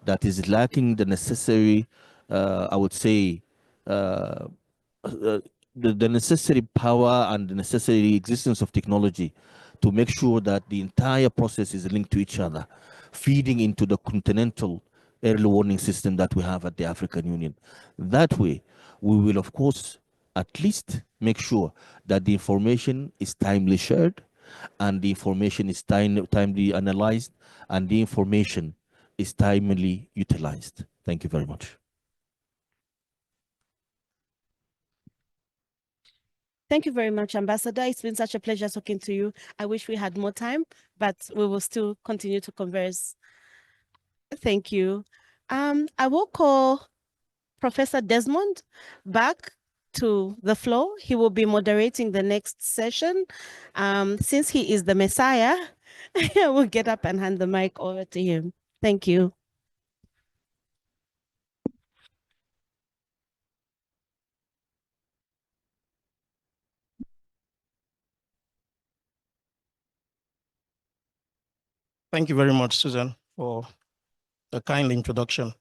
that is lacking the necessary, I would say, the necessary power and the necessary existence of technology to make sure that the entire process is linked to each other, feeding into the continental early warning system that we have at the African Union. That way, we will, of course, at least make sure that the information is timely shared and the information is timely analyzed and the information is timely utilized. Thank you very much. Thank you very much, Ambassador. It's been such a pleasure talking to you. I wish we had more time, but we will still continue to converse. Thank you. I will call Professor Desmond back to the floor. He will be moderating the next session. Since he is the Messiah, I will get up and hand the mic over to him. Thank you. Thank you very much, Susan, for the kind introduction.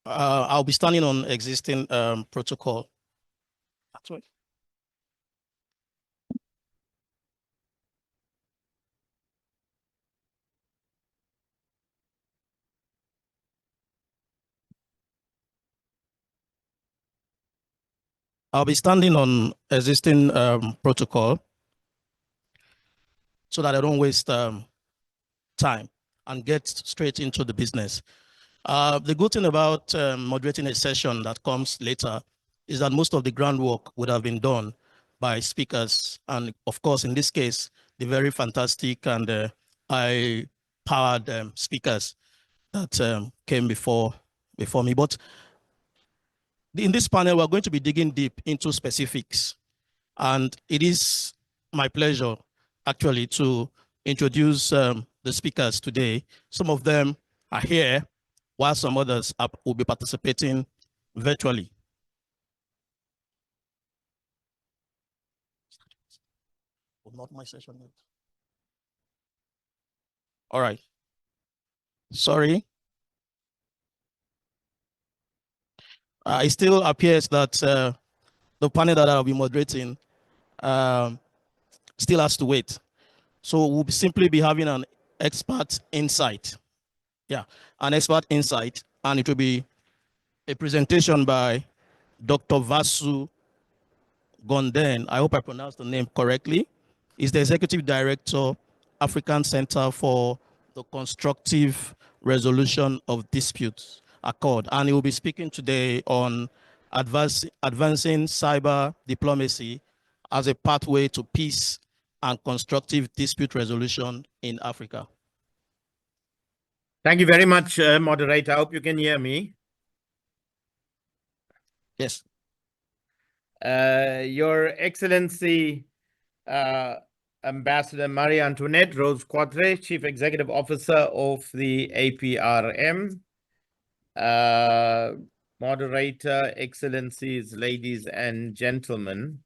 I'll be standing on existing protocol. Sorry. I'll be standing on existing protocol so that I don't waste time and get straight into the business. The good thing about moderating a session that comes later is that most of the groundwork would have been done by speakers. And of course, in this case, the very fantastic and high-powered speakers that came before me. But in this panel, we're going to be digging deep into specifics. And it is my pleasure, actually, to introduce the speakers today. Some of them are here, while some others will be participating virtually. Not my session yet. All right. Sorry. It still appears that the panel that I'll be moderating still has to wait. So we'll simply be having an expert insight. Yeah, an expert insight, and it will be a presentation by Dr. Vasu Gonden. I hope I pronounced the name correctly. He's the Executive Director, African Center for the Constructive Resolution of Disputes, ACCORD. And he will be speaking today on advancing cyber diplomacy as a pathway to peace and constructive dispute resolution in Africa. Thank you very much, moderator. I hope you can hear me. Yes. Your Excellency, Ambassador Marie Antoinette Rose Quatre, Chief Executive Officer of the APRM, moderator, Excellencies, ladies and gentlemen,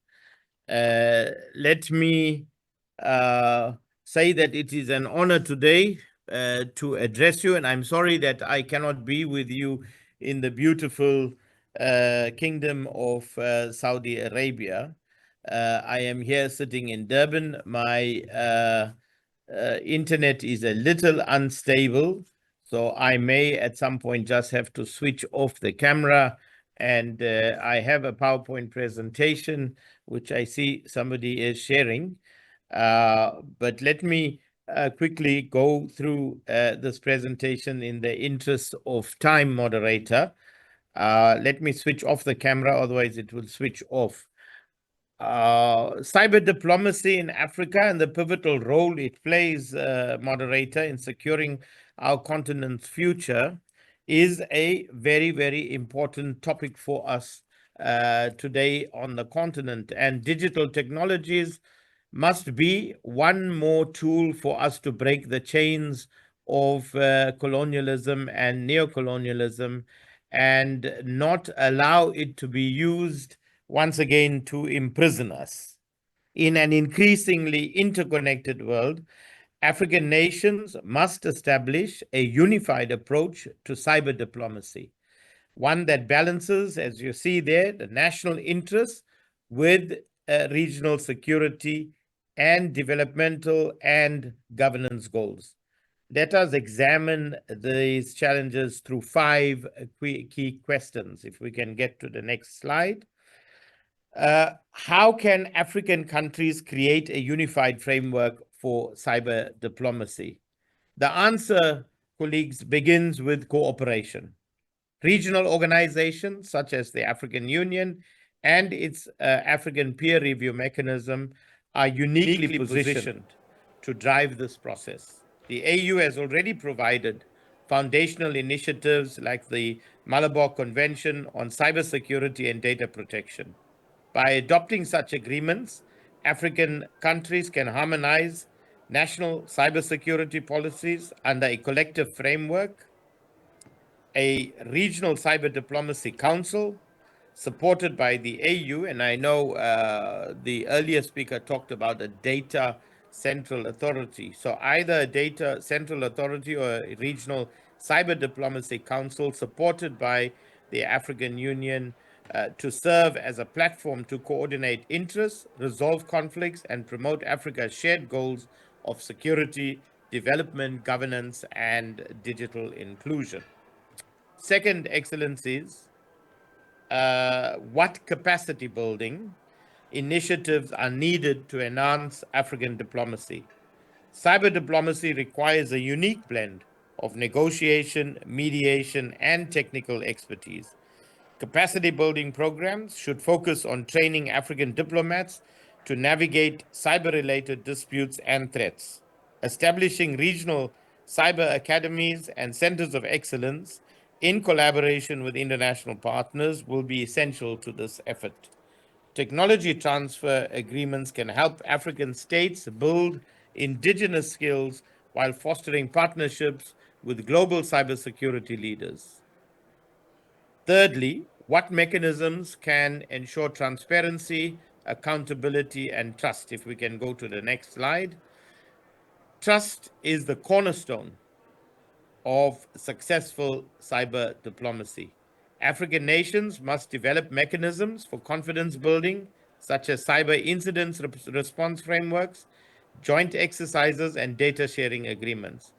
let me say that it is an honor today to address you, and I'm sorry that I cannot be with you in the beautiful Kingdom of Saudi Arabia. I am here sitting in Durban. My internet is a little unstable, so I may at some point just have to switch off the camera. And I have a PowerPoint presentation, which I see somebody is sharing. But let me quickly go through this presentation in the interest of time, moderator. Let me switch off the camera, otherwise it will switch off. Cyber diplomacy in Africa and the pivotal role it plays, moderator, in securing our continent's future is a very, very important topic for us today on the continent. And digital technologies must be one more tool for us to break the chains of colonialism and neocolonialism and not allow it to be used once again to imprison us. In an increasingly interconnected world, African nations must establish a unified approach to cyber diplomacy, one that balances, as you see there, the national interests with regional security and developmental and governance goals. Let us examine these challenges through five key questions. If we can get to the next slide. How can African countries create a unified framework for cyber diplomacy? The answer, colleagues, begins with cooperation. Regional organizations such as the African Union and its African peer review mechanism are uniquely positioned to drive this process. The AU has already provided foundational initiatives like the Malabar Convention on Cybersecurity and Data Protection. By adopting such agreements, African countries can harmonize national cybersecurity policies under a collective framework. A regional cyber diplomacy council supported by the AU, and I know the earlier speaker talked about a data central authority. So either a data central authority or a regional cyber diplomacy council supported by the African Union to serve as a platform to coordinate interests, resolve conflicts, and promote Africa's shared goals of security, development, governance, and digital inclusion. Second, Excellencies, what capacity building initiatives are needed to enhance African diplomacy? Cyber diplomacy requires a unique blend of negotiation, mediation, and technical expertise. Capacity building programs should focus on training African diplomats to navigate cyber-related disputes and threats. Establishing regional cyber academies and centers of excellence in collaboration with international partners will be essential to this effort. Technology transfer agreements can help African states build indigenous skills while fostering partnerships with global cybersecurity leaders. Thirdly, what mechanisms can ensure transparency, accountability, and trust? If we can go to the next slide. Trust is the cornerstone of successful cyber diplomacy. African nations must develop mechanisms for confidence building, such as cyber incident response frameworks, joint exercises, and data sharing agreements.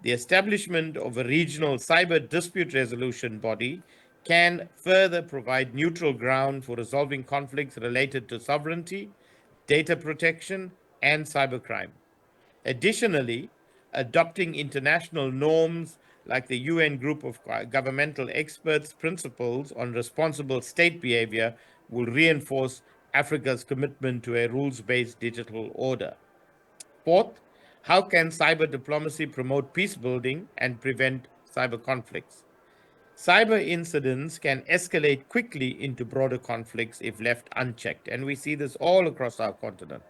The establishment of a regional cyber dispute resolution body can further provide neutral ground for resolving conflicts related to sovereignty, data protection, and cybercrime. Additionally, adopting international norms like the UN Group of Governmental Experts principles on responsible state behavior will reinforce Africa's commitment to a rules-based digital order. Fourth, how can cyber diplomacy promote peace building and prevent cyber conflicts? Cyber incidents can escalate quickly into broader conflicts if left unchecked, and we see this all across our continent.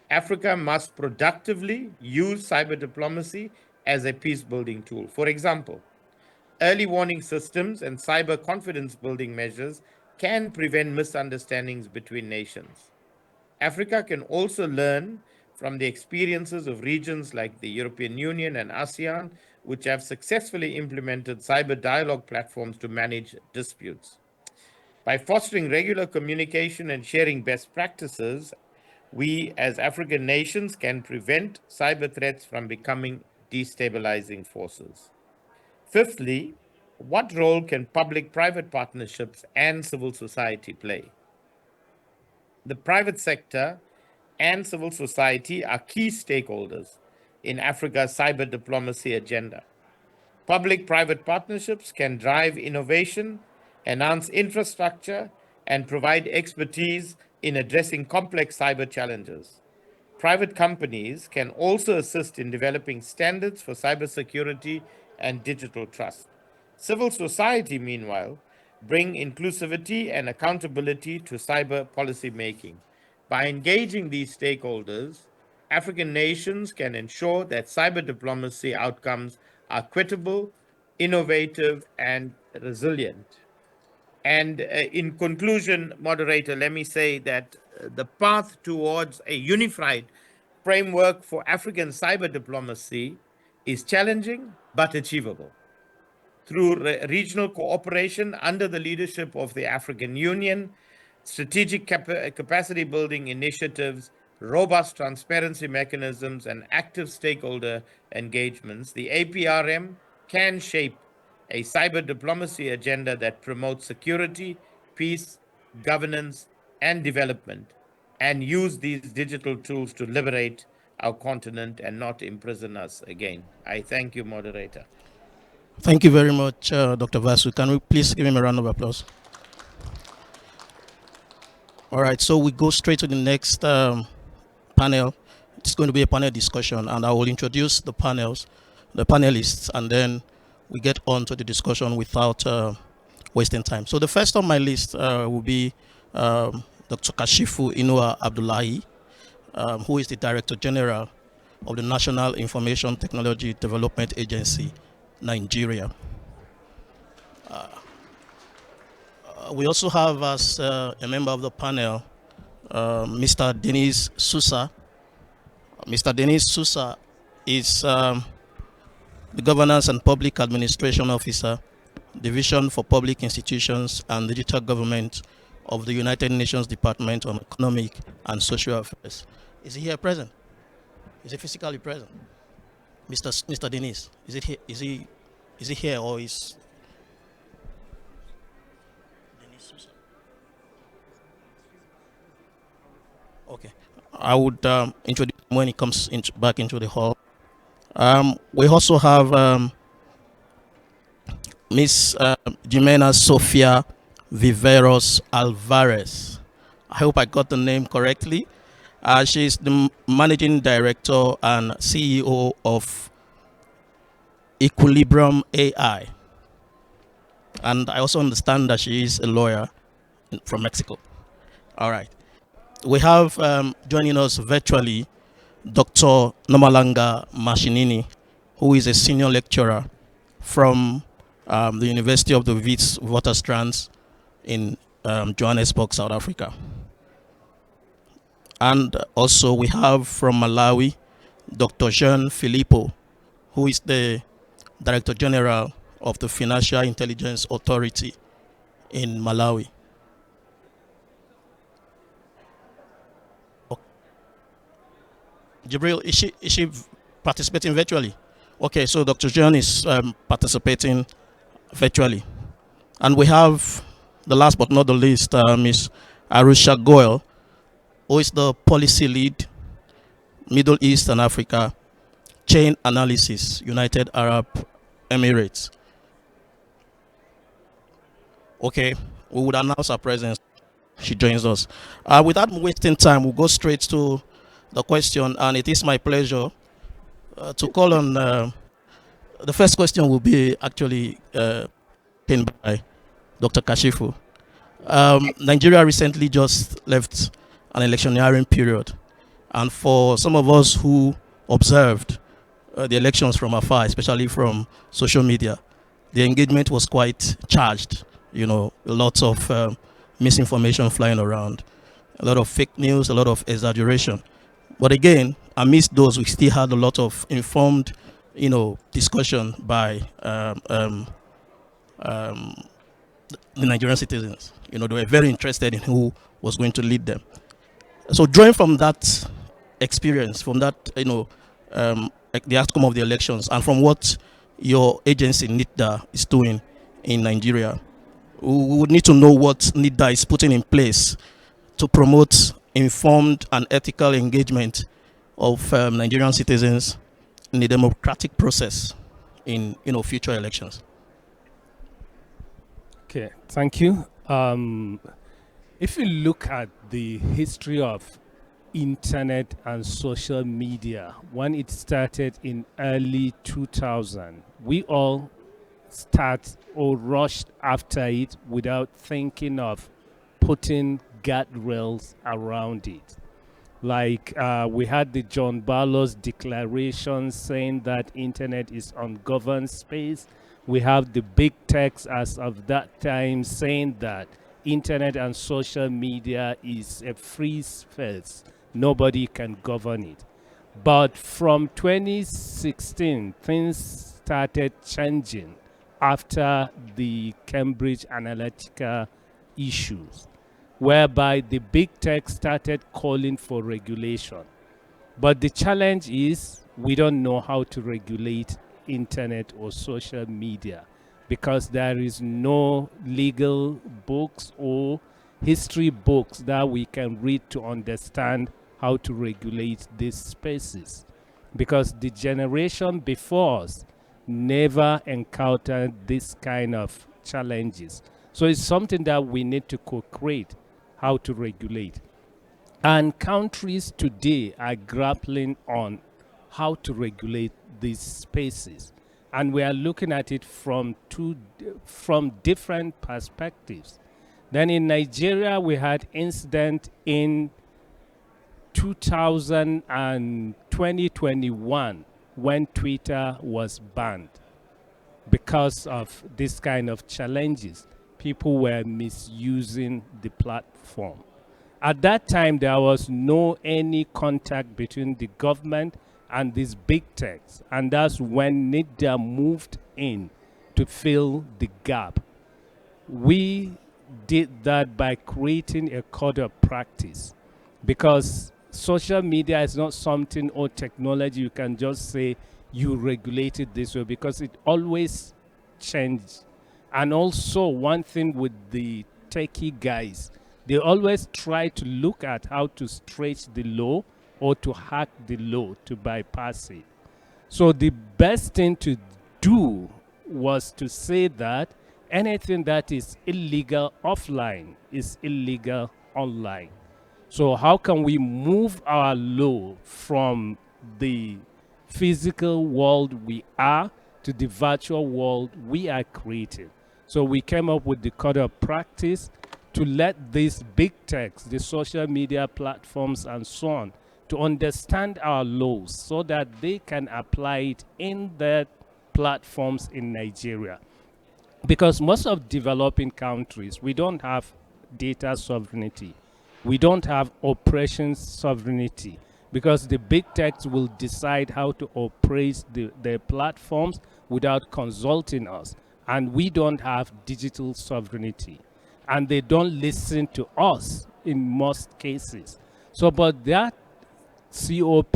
Africa must productively use cyber diplomacy as a peace building tool. For example, early warning systems and cyber confidence building measures can prevent misunderstandings between nations. Africa can also learn from the experiences of regions like the European Union and ASEAN, which have successfully implemented cyber dialogue platforms to manage disputes. By fostering regular communication and sharing best practices, we as African nations can prevent cyber threats from becoming destabilizing forces. Fifthly, what role can public-private partnerships and civil society play? The private sector and civil society are key stakeholders in Africa's cyber diplomacy agenda. Public-private partnerships can drive innovation, enhance infrastructure, and provide expertise in addressing complex cyber challenges. Private companies can also assist in developing standards for cybersecurity and digital trust. Civil society, meanwhile, bring inclusivity and accountability to cyber policy making. By engaging these stakeholders, African nations can ensure that cyber diplomacy outcomes are equitable, innovative, and resilient. And in conclusion, moderator, let me say that the path towards a unified framework for African cyber diplomacy is challenging but achievable. Through regional cooperation under the leadership of the African Union, strategic capacity building initiatives, robust transparency mechanisms, and active stakeholder engagements, the APRM can shape a cyber diplomacy agenda that promotes security, peace, governance, and development, and use these digital tools to liberate our continent and not imprison us again. I thank you, moderator. Thank you very much, Dr. Vasu. Can we please give him a round of applause? All right, so we go straight to the next panel. It's going to be a panel discussion, and I will introduce the panelists, and then we get on to the discussion without wasting time. So the first on my list will be Dr. Kashifu Inua Abdullahi, who is the Director General of the National Information Technology Development Agency, Nigeria. We also have as a member of the panel, Mr. Denis Sousa. Mr. Denis Sousa is the Governance and Public Administration Officer, Division for Public Institutions and Digital Government of the United Nations Department on Economic and Social Affairs. Is he here present? Is he physically present? Mr. Denis, is it here? Is he here or is Denis Sousa? Okay, I would introduce him when he comes back into the hall. We also have Miss Jimena Sofia Viveros Alvarez. I hope I got the name correctly. She's the Managing Director and CEO of Equilibrium AI. And I also understand that she is a lawyer from Mexico. All right. We have joining us virtually Dr. Nomalanga Mashinini, who is a senior lecturer from the University of the Witwatersrand in Johannesburg, South Africa. And also we have from Malawi, Dr. Jean Filippo, who is the Director General of the Financial Intelligence Authority in Malawi. Jibril, is she participating virtually? Okay, so Dr. Jean is participating virtually. And we have, the last but not the least, Ms. Arusha Goel, who is the Policy Lead, Middle East and Africa, Chain Analysis, United Arab Emirates. Okay, we would announce her presence. She joins us. Without wasting time, we'll go straight to the question, and it is my pleasure to call on the first question will be actually by Dr. Kashifu. Nigeria recently just left an electioneering period, and for some of us who observed the elections from afar, especially from social media, the engagement was quite charged. You know, lots of misinformation flying around, a lot of fake news, a lot of exaggeration. But again, amidst those, we still had a lot of informed, discussion by the Nigerian citizens. They were very interested in who was going to lead them. So drawing from that experience, from that, the outcome of the elections, and from what your agency, NITDA, is doing in Nigeria, we would need to know what NITDA is putting in place to promote informed and ethical engagement of Nigerian citizens in the democratic process in future elections. Okay, thank you. If you look at the history of internet and social media, when it started in early 2000, we all start or rushed after it without thinking of putting guardrails around it. Like we had the John Barlow's declaration saying that internet is ungoverned space. We have the big techs as of that time saying that internet and social media is a free space. Nobody can govern it. But from 2016, things started changing after the Cambridge Analytica issues, whereby the big tech started calling for regulation. But the challenge is we don't know how to regulate internet or social media because there is no legal books or history books that we can read to understand how to regulate these spaces, because the generation before us never encountered this kind of challenges. So it's something that we need to co-create how to regulate. And countries today are grappling on how to regulate these spaces. And we are looking at it from different perspectives. Then in Nigeria, we had incident in 2021 when Twitter was banned because of this kind of challenges. People were misusing the platform. At that time, there was no any contact between the government and these big techs, and that's when NIDA moved in to fill the gap. We did that by creating a code of practice, because social media is not something or technology you can just say you regulate it this way, because it always changes. And also one thing with the techie guys, they always try to look at how to stretch the law or to hack the law to bypass it. So the best thing to do was to say that anything that is illegal offline is illegal online. So how can we move our law from the physical world we are to the virtual world we are creating? So we came up with the code of practice to let these big techs, the social media platforms and so on, to understand our laws so that they can apply it in their platforms in Nigeria. Because most of developing countries, we don't have data sovereignty. We don't have operations sovereignty, because the big techs will decide how to operate their platforms without consulting us. And we don't have digital sovereignty. And they don't listen to us in most cases. So, but that COP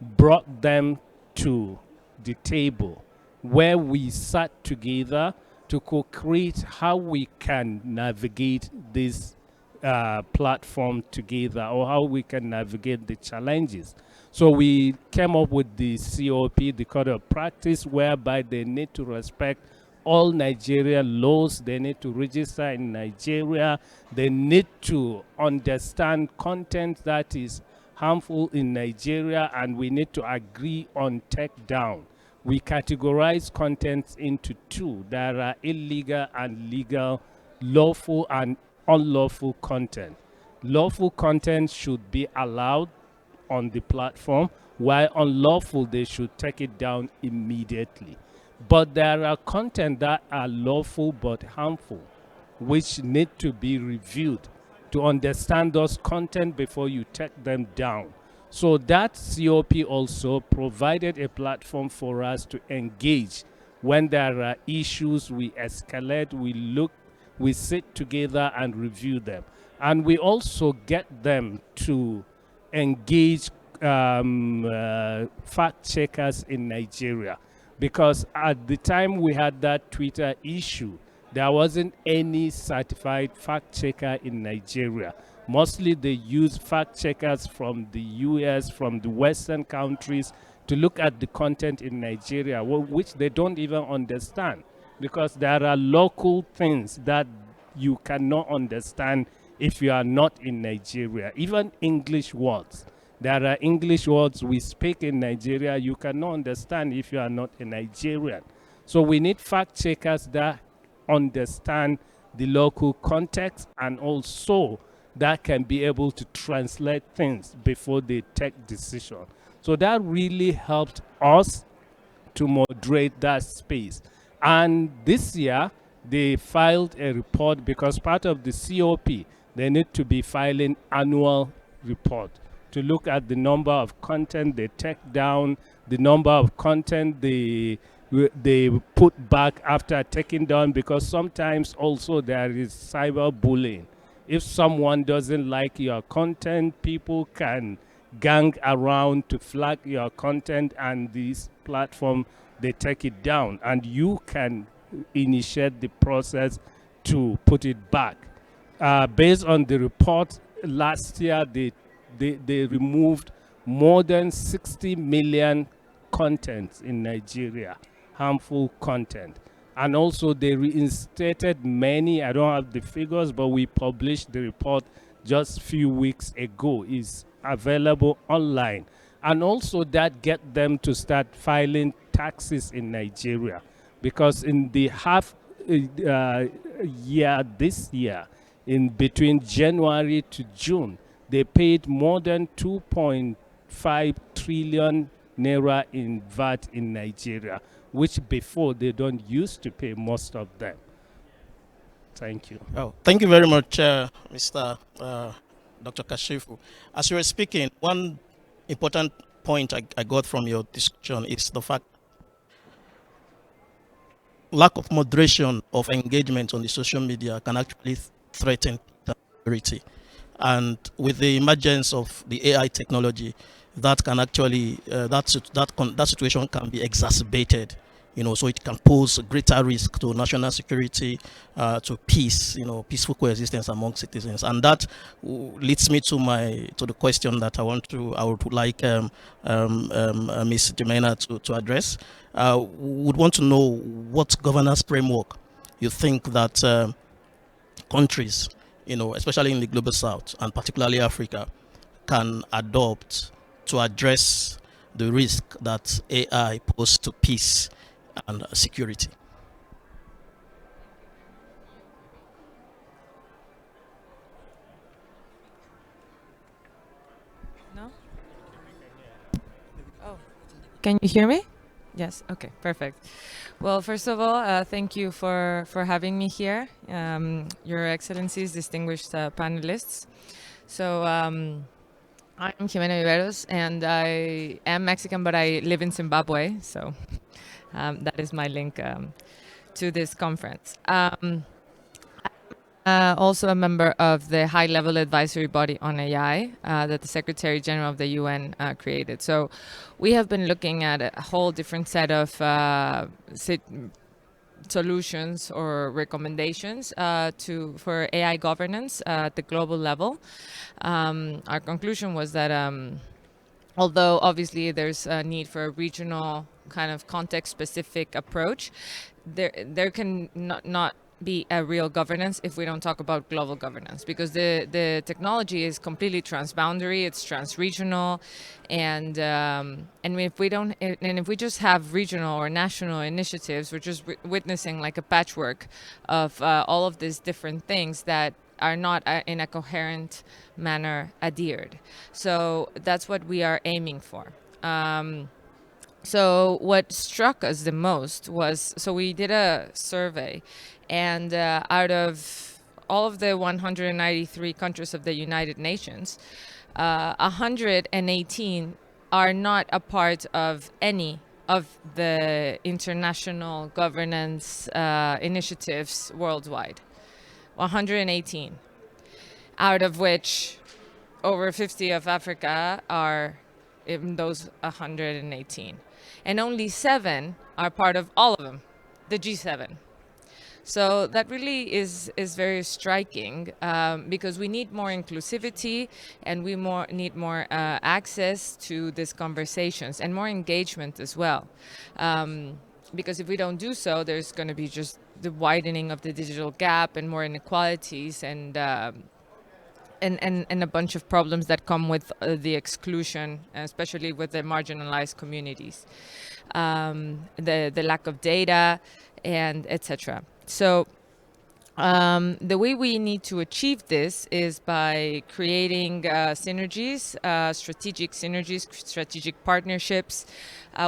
brought them to the table where we sat together to co-create how we can navigate this platform together, or how we can navigate the challenges. So we came up with the COP, the code of practice, whereby they need to respect all Nigeria laws, they need to register in Nigeria, they need to understand content that is harmful in Nigeria, and we need to agree on take down. We categorize contents into two. There are illegal and legal, lawful and unlawful content. Lawful content should be allowed on the platform, while unlawful, they should take it down immediately. But there are content that are lawful but harmful, which need to be reviewed to understand those content before you take them down. So that COP also provided a platform for us to engage. When there are issues, we escalate, we look, we sit together and review them. And we also get them to engage fact checkers in Nigeria. Because at the time we had that Twitter issue, there wasn't any certified fact checker in Nigeria. Mostly they use fact checkers from the US, from the Western countries, to look at the content in Nigeria, which they don't even understand, because there are local things that you cannot understand if you are not in Nigeria. Even English words. There are English words we speak in Nigeria you cannot understand if you are not a Nigerian. So we need fact checkers that understand the local context and also that can be able to translate things before they take decision. So that really helped us to moderate that space. And this year, they filed a report because part of the COP, they need to be filing annual report to look at the number of content they take down, the number of content they put back after taking down, because sometimes also there is cyberbullying. If someone doesn't like your content, people can gang around to flag your content, and this platform, they take it down, and you can initiate the process to put it back. Based on the report, last year they removed more than 60 million contents in Nigeria, harmful content. And also they reinstated many, I don't have the figures, but we published the report just a few weeks ago. It's available online. And also that get them to start filing taxes in Nigeria. Because in the half year this year, in between January to June, they paid more than 2.5 trillion naira in VAT in Nigeria, which before they don't used to pay most of them. Thank you. Oh, thank you very much, Mr. Dr. Kashifu. As you were speaking, one important point I got from your discussion is the fact lack of moderation of engagement on the social media can actually threaten security. And with the emergence of the AI technology, that can actually that situation can be exacerbated. So it can pose a greater risk to national security, to peace, peaceful coexistence among citizens. And that leads me to the question that I would like Ms. Jemena to address. Would want to know what governance framework you think that countries, especially in the global south and particularly Africa, can adopt to address the risk that AI poses to peace and security. No? Oh, can you hear me? Yes. Okay. Perfect. Well, first of all, thank you for having me here, Your Excellencies, distinguished panelists. So I'm Jimena Viveros, and I am Mexican, but I live in Zimbabwe. So that is my link to this conference. Also a member of the high-level advisory body on AI that the Secretary General of the UN created. So we have been looking at a whole different set of solutions or recommendations for AI governance at the global level. Our conclusion was that although obviously there's a need for a regional kind of context-specific approach, there can not be a real governance if we don't talk about global governance, because the technology is completely transboundary, it's transregional, and if we just have regional or national initiatives, we're just witnessing like a patchwork of all of these different things that are not in a coherent manner adhered. So that's what we are aiming for. So what struck us the most was, so we did a survey, and out of all of the 193 countries of the United Nations, 118 are not a part of any of the international governance initiatives worldwide. 118, out of which over 50 of Africa are in those 118. And only 7 are part of all of them, the G7. So that really is very striking, because we need more inclusivity, and we need more access to these conversations and more engagement as well. Because if we don't do so, there's going to be just the widening of the digital gap and more inequalities and a bunch of problems that come with the exclusion, especially with the marginalized communities, the lack of data, and etc. So The way we need to achieve this is by creating synergies, strategic partnerships.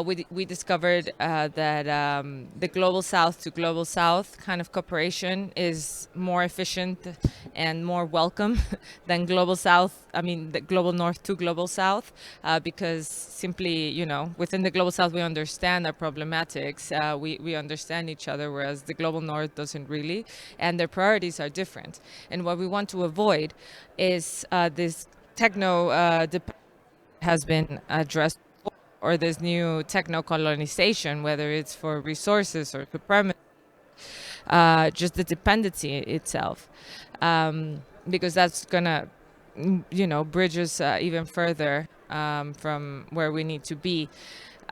We discovered that the global south to global south kind of cooperation is more efficient and more welcome than global south. I mean, the global north to global south, because simply, you know, within the global south, we understand our problematics. We understand each other, whereas the global north doesn't really, and their priorities are different. And what we want to avoid is this techno has been addressed, or this new techno colonization, whether it's for resources or supremacy, just the dependency itself, because that's gonna, you know, bridge us even further from where we need to be.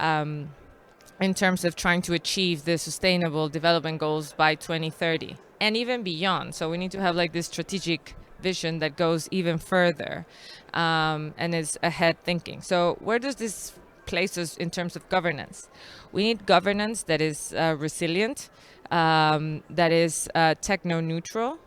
In terms of trying to achieve the sustainable development goals by 2030 and even beyond. So we need to have like this strategic vision that goes even further and is ahead thinking. So where does this place us in terms of governance? We need governance that is resilient, that is techno-neutral,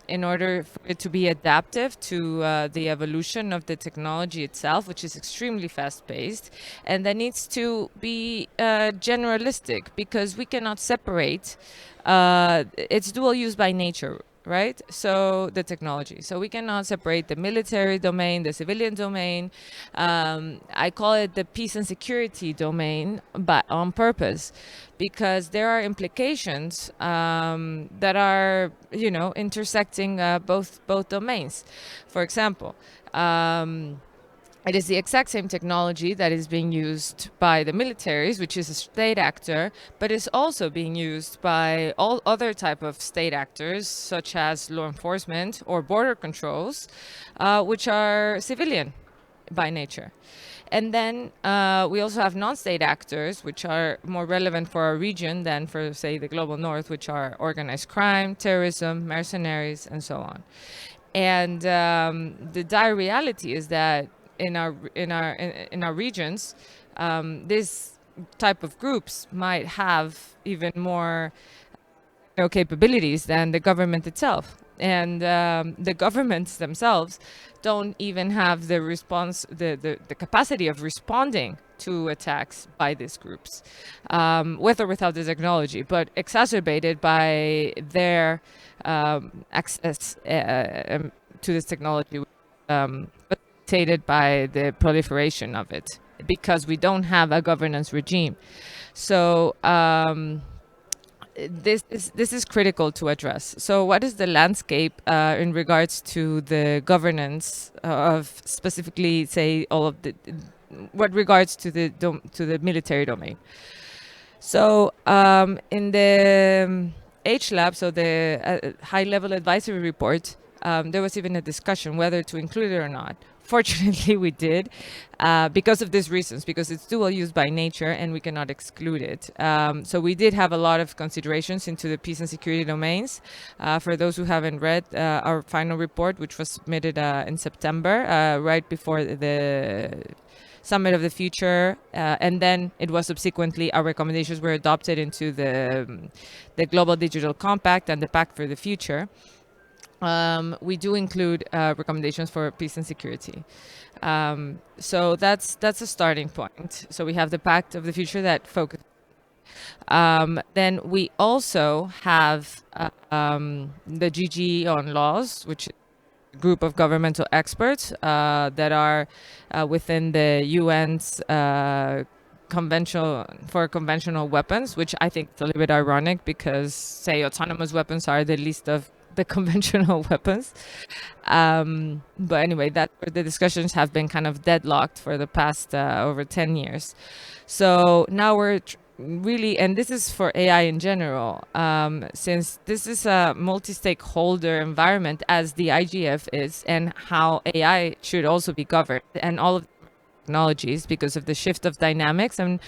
in order for it to be adaptive to the evolution of the technology itself, which is extremely fast-paced, and that needs to be generalistic, because we cannot separate. It's dual use by nature, right? So the technology. So we cannot separate the military domain, the civilian domain. I call it the peace and security domain, but on purpose, because there are implications that are, you know, intersecting both domains. For example, it is the exact same technology that is being used by the militaries, which is a state actor, but is also being used by all other type of state actors, such as law enforcement or border controls, which are civilian by nature. And then we also have non-state actors, which are more relevant for our region than for, say, the global north, which are organized crime, terrorism, mercenaries, and so on. And the dire reality is that in our regions, this type of groups might have even more capabilities than the government itself. And the governments themselves don't even have the the capacity of responding to attacks by these groups, with or without the technology, but exacerbated by their access to this technology, facilitated by the proliferation of it, because we don't have a governance regime. So this is critical to address. So what is the landscape in regards to the governance of specifically, say, all of the what regards to the military domain? So in the H-Lab, so the high-level advisory report, there was even a discussion whether to include it or not. Fortunately, we did, because of these reasons, because it's dual use by nature and we cannot exclude it. So we did have a lot of considerations into the peace and security domains. For those who haven't read our final report, which was submitted in September, right before the Summit of the Future, and then it was subsequently, our recommendations were adopted into the Global Digital Compact and the Pact for the Future. We do include recommendations for peace and security. So that's a starting point. So we have the Pact of the Future that focuses. Then we also have the GG on laws, which is a group of governmental experts that are within the UN's conventional weapons, which I think is a little bit ironic, because, say, autonomous weapons are the least of the conventional weapons. But anyway, the discussions have been kind of deadlocked for the past over 10 years. So now we're really, and this is for AI in general, since this is a multi-stakeholder environment, as the IGF is, and how AI should also be governed, and all of the technologies, because of the shift of dynamics and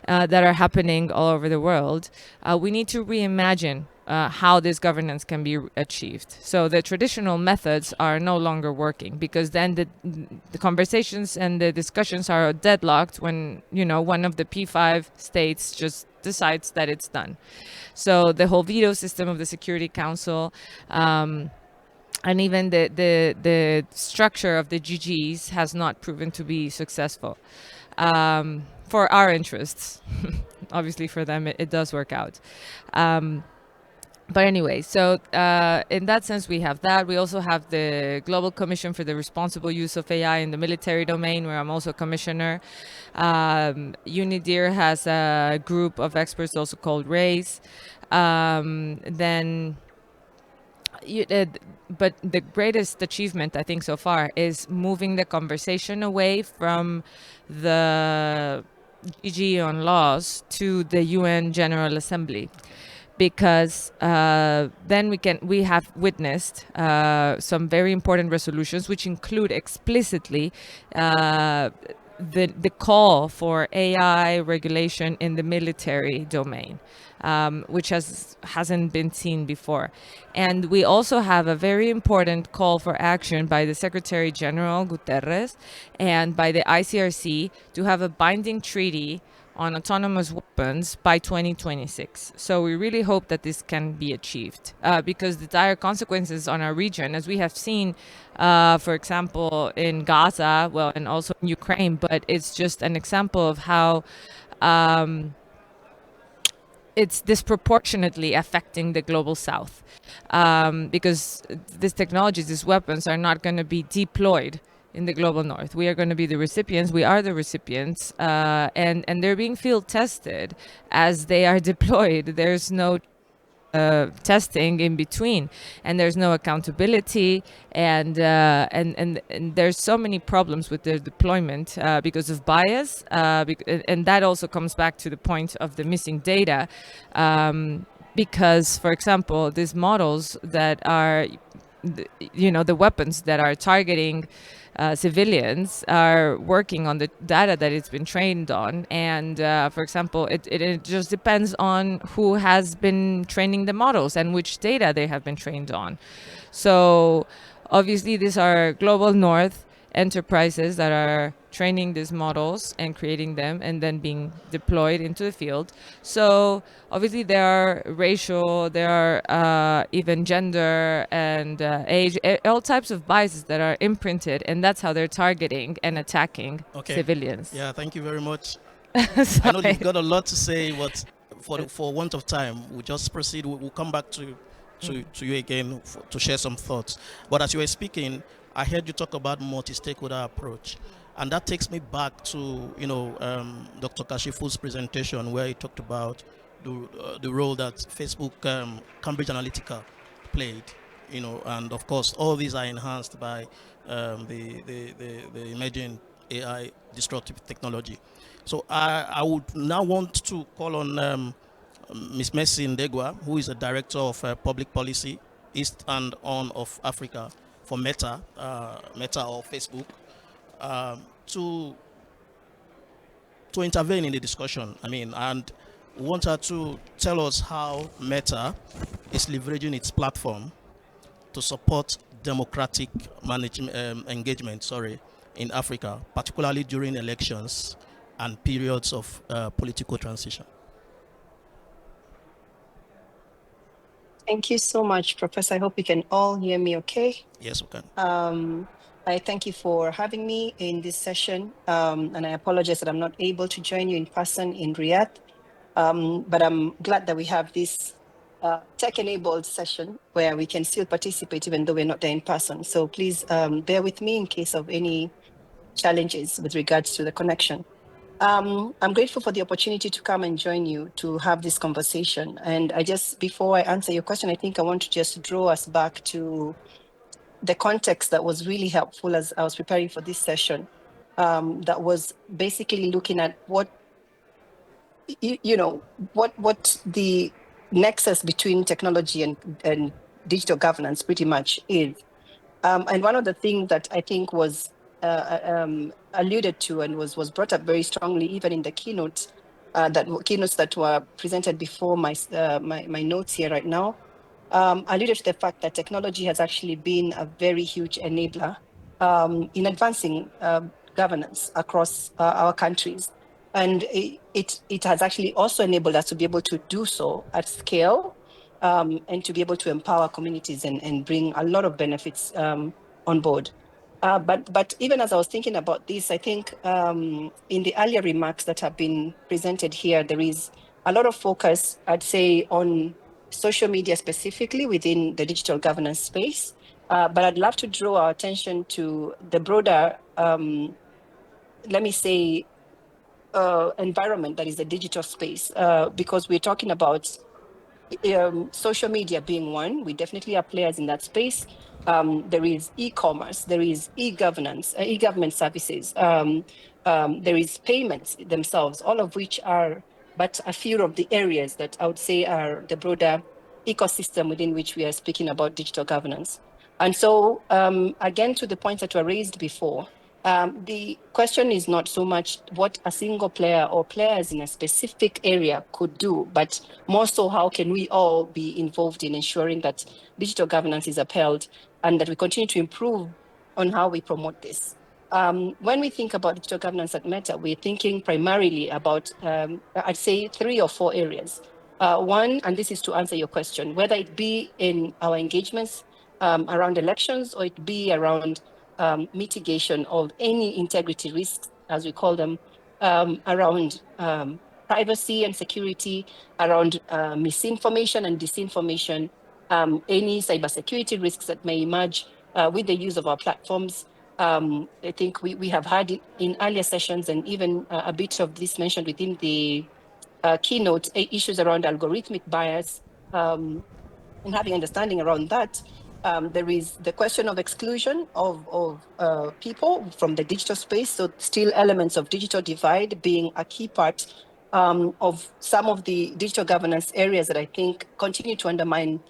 that are happening all over the world, we need to reimagine how this governance can be achieved. So the traditional methods are no longer working, because then the conversations and the discussions are deadlocked when, you know, one of the P5 states just decides that it's done. So the whole veto system of the Security Council, and even the structure of the GGs has not proven to be successful for our interests. Obviously, for them, it does work out. But anyway, so in that sense, we have that. We also have the Global Commission for the Responsible Use of AI in the Military Domain, where I'm also a commissioner. UNIDIR has a group of experts also called RAISE. But the greatest achievement, I think, so far is moving the conversation away from the GG on laws to the UN General Assembly, because then we have witnessed some very important resolutions which include explicitly the call for AI regulation in the military domain, which hasn't been seen before. And we also have a very important call for action by the Secretary General Guterres and by the ICRC to have a binding treaty on autonomous weapons by 2026. So we really hope that this can be achieved, because the dire consequences on our region, as we have seen, for example, in Gaza, well, and also in Ukraine, but it's just an example of how it's disproportionately affecting the global south, because these technologies, these weapons are not going to be deployed in the global north. We are going to be the recipients. We are the recipients, and they're being field tested as they are deployed. There's no testing in between, and there's no accountability, and there's so many problems with their deployment because of bias, and that also comes back to the point of the missing data, because, for example, these models that are, the weapons that are targeting civilians are working on the data that it's been trained on. And for example, it just depends on who has been training the models and which data they have been trained on. So obviously these are global north enterprises that are training these models and creating them and then being deployed into the field. So obviously there are racial, there are even gender and age, all types of biases that are imprinted, and that's how they're targeting and attacking civilians. Yeah, thank you very much. I know you've got a lot to say, but for want of time, we'll just proceed. We'll come back to you again to share some thoughts. But as you were speaking, I heard you talk about multi-stakeholder approach. And that takes me back to, Dr. Kashifu's presentation, where he talked about the role that Facebook, Cambridge Analytica played, and of course, all these are enhanced by the emerging AI disruptive technology. So I would now want to call on Ms. Mercy Ndegwa, who is the Director of Public Policy, East and On of Africa for Meta or Facebook, to intervene in the discussion. And want her to tell us how Meta is leveraging its platform to support democratic engagement, in Africa, particularly during elections and periods of political transition. Thank you so much, Professor. I hope you can all hear me okay. Yes, we can. I thank you for having me in this session, and I apologize that I'm not able to join you in person in Riyadh, but I'm glad that we have this tech-enabled session where we can still participate even though we're not there in person. So please bear with me in case of any challenges with regards to the connection. I'm grateful for the opportunity to come and join you to have this conversation. And before I answer your question, I think I want to just draw us back to the context that was really helpful as I was preparing for this session. That was basically looking at what the nexus between technology and digital governance pretty much is. And one of the things that I think was alluded to and was brought up very strongly, even in the keynote, keynotes that were presented before my notes here right now, alluded to the fact that technology has actually been a very huge enabler in advancing governance across our countries. And it has actually also enabled us to be able to do so at scale and to be able to empower communities and bring a lot of benefits on board. But even as I was thinking about this, I think in the earlier remarks that have been presented here, there is a lot of focus, I'd say, on social media specifically within the digital governance space. But I'd love to draw our attention to the broader, let me say, environment that is the digital space, because we're talking about social media being one. We definitely are players in that space. There is e-commerce, there is e-governance, e-government services, there is payments themselves, all of which are but a few of the areas that I would say are the broader ecosystem within which we are speaking about digital governance. And so, again, to the points that were raised before, the question is not so much what a single player or players in a specific area could do, but more so how can we all be involved in ensuring that digital governance is upheld and that we continue to improve on how we promote this. When we think about digital governance at Meta, we're thinking primarily about, I'd say, 3 or 4 areas. One, and this is to answer your question, whether it be in our engagements around elections or it be around mitigation of any integrity risks, as we call them, around privacy and security, around misinformation and disinformation, any cybersecurity risks that may emerge with the use of our platforms. I think we have had it in earlier sessions and even a bit of this mentioned within the keynote, issues around algorithmic bias, and having understanding around that. There is the question of exclusion of people from the digital space. So still elements of digital divide being a key part of some of the digital governance areas that I think continue to undermine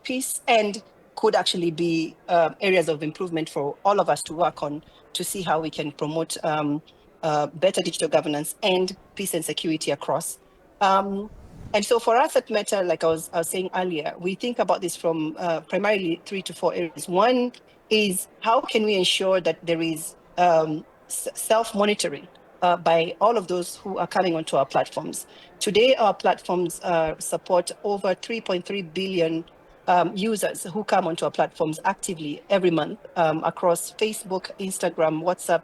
peace and could actually be areas of improvement for all of us to work on to see how we can promote better digital governance and peace and security across. And so for us at Meta, like I was saying earlier, we think about this from primarily 3 to 4 areas. One is how can we ensure that there is self-monitoring by all of those who are coming onto our platforms. Today, our platforms support over 3.3 billion users who come onto our platforms actively every month across Facebook, Instagram, WhatsApp,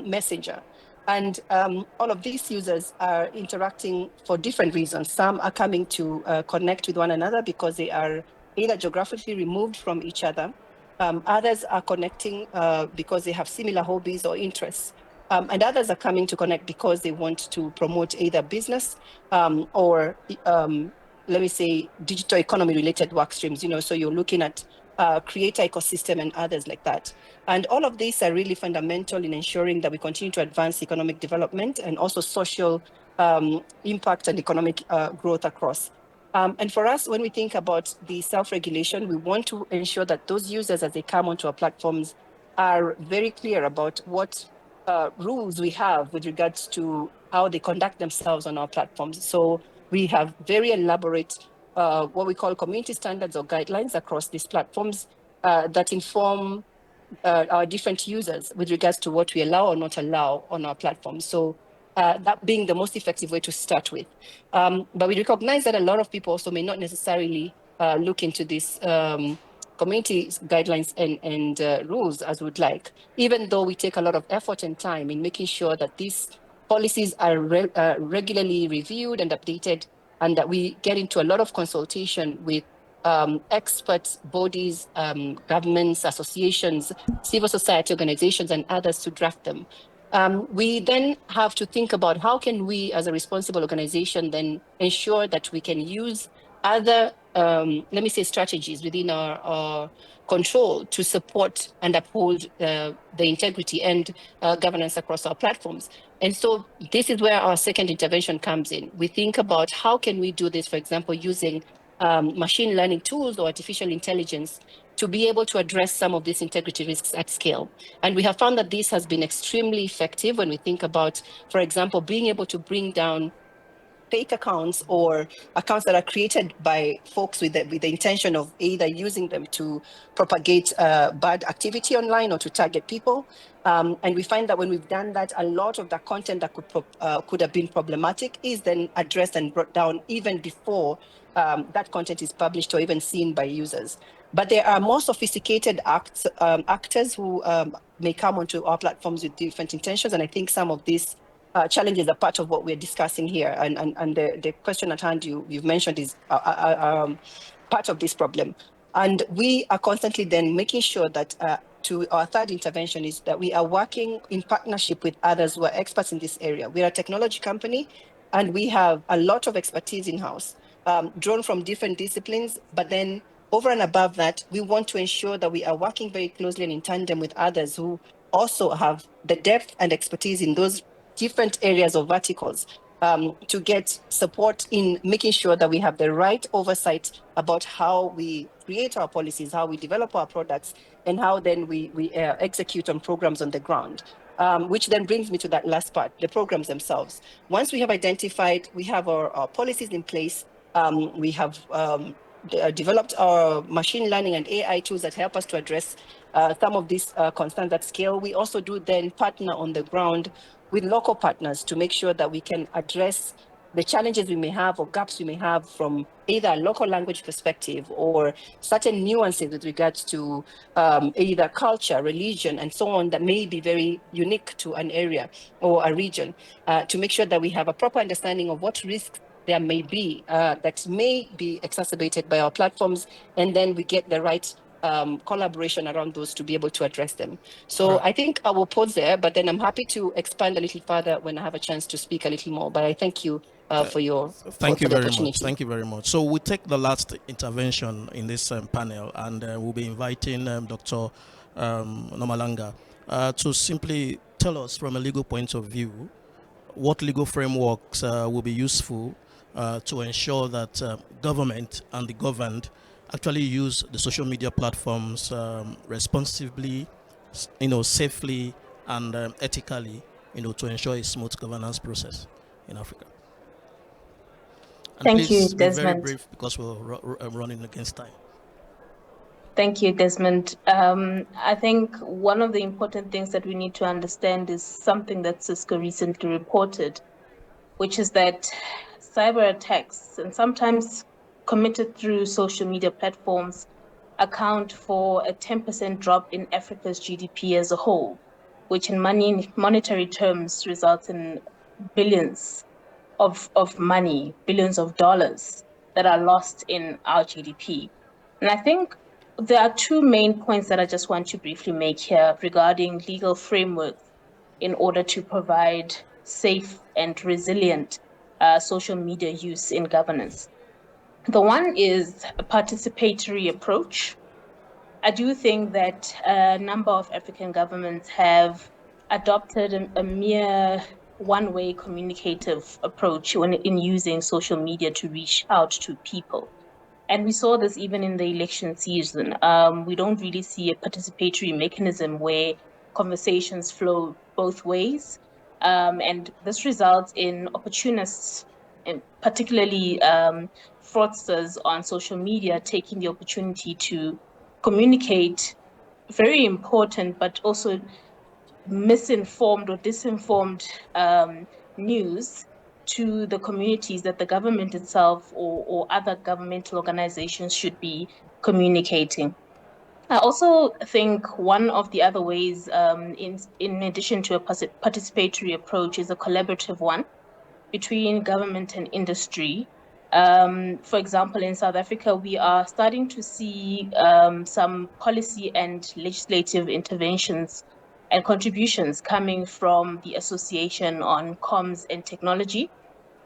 Messenger. And all of these users are interacting for different reasons. Some are coming to connect with one another because they are either geographically removed from each other. Others are connecting because they have similar hobbies or interests. And others are coming to connect because they want to promote either business or, let me say, digital economy related work streams. So you're looking at creator ecosystem and others like that. And all of these are really fundamental in ensuring that we continue to advance economic development and also social impact and economic growth across. And for us, when we think about the self-regulation, we want to ensure that those users, as they come onto our platforms, are very clear about what rules we have with regards to how they conduct themselves on our platforms. So we have very elaborate what we call community standards or guidelines across these platforms that inform our different users with regards to what we allow or not allow on our platform. So that being the most effective way to start with. But we recognize that a lot of people also may not necessarily look into this community guidelines and rules as we'd like, even though we take a lot of effort and time in making sure that these policies are regularly reviewed and updated, and that we get into a lot of consultation with experts, bodies, governments, associations, civil society organizations, and others to draft them. We then have to think about how can we, as a responsible organization, then ensure that we can use other, let me say, strategies within our control to support and uphold the integrity and governance across our platforms. And so this is where our second intervention comes in. We think about how can we do this, for example, using machine learning tools or artificial intelligence to be able to address some of these integrity risks at scale. And we have found that this has been extremely effective when we think about, for example, being able to bring down fake accounts or accounts that are created by folks with the intention of either using them to propagate bad activity online or to target people. And we find that when we've done that, a lot of the content that could have been problematic is then addressed and brought down even before that content is published or even seen by users. But there are more sophisticated actors who may come onto our platforms with different intentions. And I think some of these challenges are part of what we're discussing here. And the question at hand you've mentioned is part of this problem. And we are constantly then making sure that to our third intervention is that we are working in partnership with others who are experts in this area. We're a technology company and we have a lot of expertise in-house, drawn from different disciplines, but then over and above that, we want to ensure that we are working very closely and in tandem with others who also have the depth and expertise in those different areas or verticals to get support in making sure that we have the right oversight about how we create our policies, how we develop our products, and how then we execute on programs on the ground. Which then brings me to that last part, the programs themselves. Once we have identified, we have our policies in place, we have developed our machine learning and AI tools that help us to address some of these concerns at scale. We also do then partner on the ground with local partners to make sure that we can address the challenges we may have or gaps we may have from either a local language perspective or certain nuances with regards to either culture, religion, and so on that may be very unique to an area or a region, to make sure that we have a proper understanding of what risks there may be that may be exacerbated by our platforms, and then we get the right collaboration around those to be able to address them. So I think I will pause there, but then I'm happy to expand a little further when I have a chance to speak a little more. But I thank you for your Thank you for the very much. opportunity. Thank you very much. So we take the last intervention in this panel, and we'll be inviting Dr. Nomalanga to simply tell us from a legal point of view what legal frameworks will be useful to ensure that government and the governed actually use the social media platforms responsibly, safely and ethically, to ensure a smooth governance process in Africa. And Thank please you, be Desmond. very brief because we're running against time. Thank you, Desmond. I think one of the important things that we need to understand is something that Cisco recently reported, which is that cyber attacks, and sometimes committed through social media platforms, account for a 10% drop in Africa's GDP as a whole, which in monetary terms results in billions of money, billions of dollars that are lost in our GDP. And I think there are two main points that I just want to briefly make here regarding legal frameworks in order to provide safe and resilient social media use in governance. The one is a participatory approach. I do think that a number of African governments have adopted a mere one-way communicative approach in using social media to reach out to people. And we saw this even in the election season. We don't really see a participatory mechanism where conversations flow both ways. And this results in opportunists, and particularly fraudsters on social media, taking the opportunity to communicate very important, but also misinformed or disinformed news to the communities that the government itself or other governmental organizations should be communicating. I also think one of the other ways, in addition to a participatory approach, is a collaborative one between government and industry. For example, in South Africa, we are starting to see some policy and legislative interventions and contributions coming from the Association on Comms and Technology,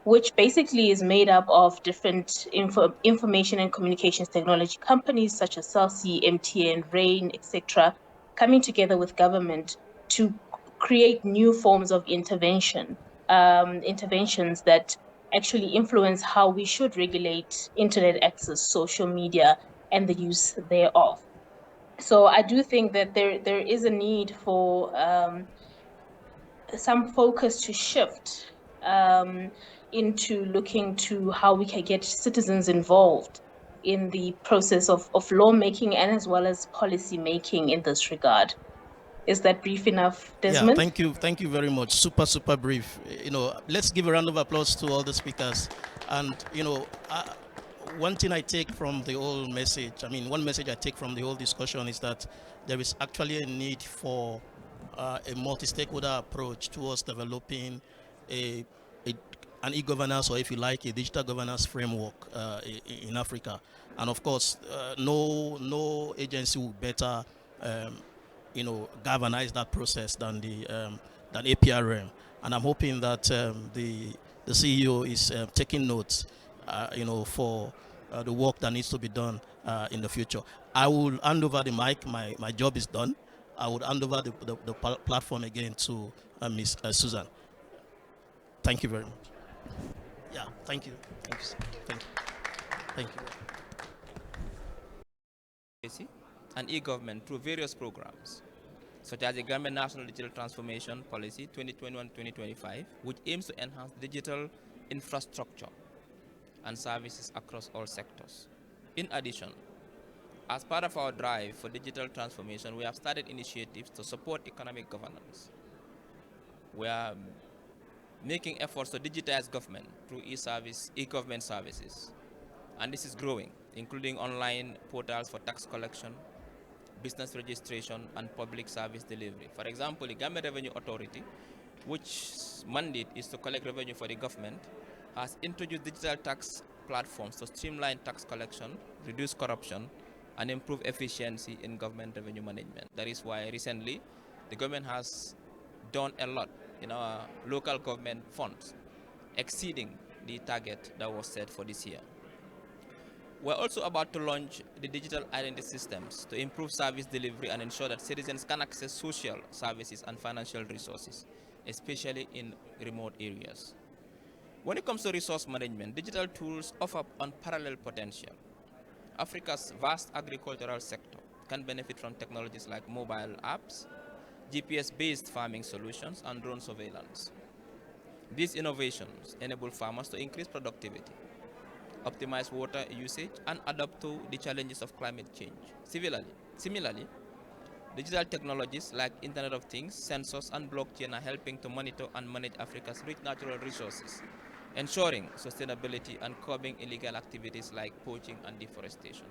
which basically is made up of different information and communications technology companies such as Cell C, MTN, RAIN, etc., coming together with government to create new forms of interventions that actually influence how we should regulate internet access, social media, and the use thereof. So I do think that there is a need for some focus to shift into looking to how we can get citizens involved in the process of lawmaking and as well as policy making in this regard. Is that brief enough, Yeah, Desmond? thank you very much. Super brief. Let's give a round of applause to all the speakers. And one thing I take from the whole message, one message I take from the whole discussion is that there is actually a need for a multi-stakeholder approach towards developing a, an e-governance, or if you like, a digital governance framework in Africa. And of course, no agency will better galvanize that process than APRM. And I'm hoping that the CEO is taking notes, for the work that needs to be done in the future. I will hand over the mic. My job is done. I would hand over the platform again to Ms. Susan. Thank you very much. Yeah, thank you. Thank you. And e-government through various programs, such as the Government National Digital Transformation Policy 2021-2025, which aims to enhance digital infrastructure and services across all sectors. In addition, as part of our drive for digital transformation, we have started initiatives to support economic governance. We are making efforts to digitize government through e-government services. And this is growing, including online portals for tax collection, business registration, and public service delivery. For example, the Gambia Revenue Authority, which mandate is to collect revenue for the government, has introduced digital tax platforms to streamline tax collection, reduce corruption, and improve efficiency in government revenue management. That is why recently the government has done a lot in our local government funds, exceeding the target that was set for this year. We're also about to launch the digital identity systems to improve service delivery and ensure that citizens can access social services and financial resources, especially in remote areas. When it comes to resource management, digital tools offer unparalleled potential. Africa's vast agricultural sector can benefit from technologies like mobile apps, GPS-based farming solutions, and drone surveillance. These innovations enable farmers to increase productivity, optimize water usage, and adapt to the challenges of climate change. Similarly, digital technologies like Internet of Things, sensors, and blockchain are helping to monitor and manage Africa's rich natural resources, ensuring sustainability and curbing illegal activities like poaching and deforestation.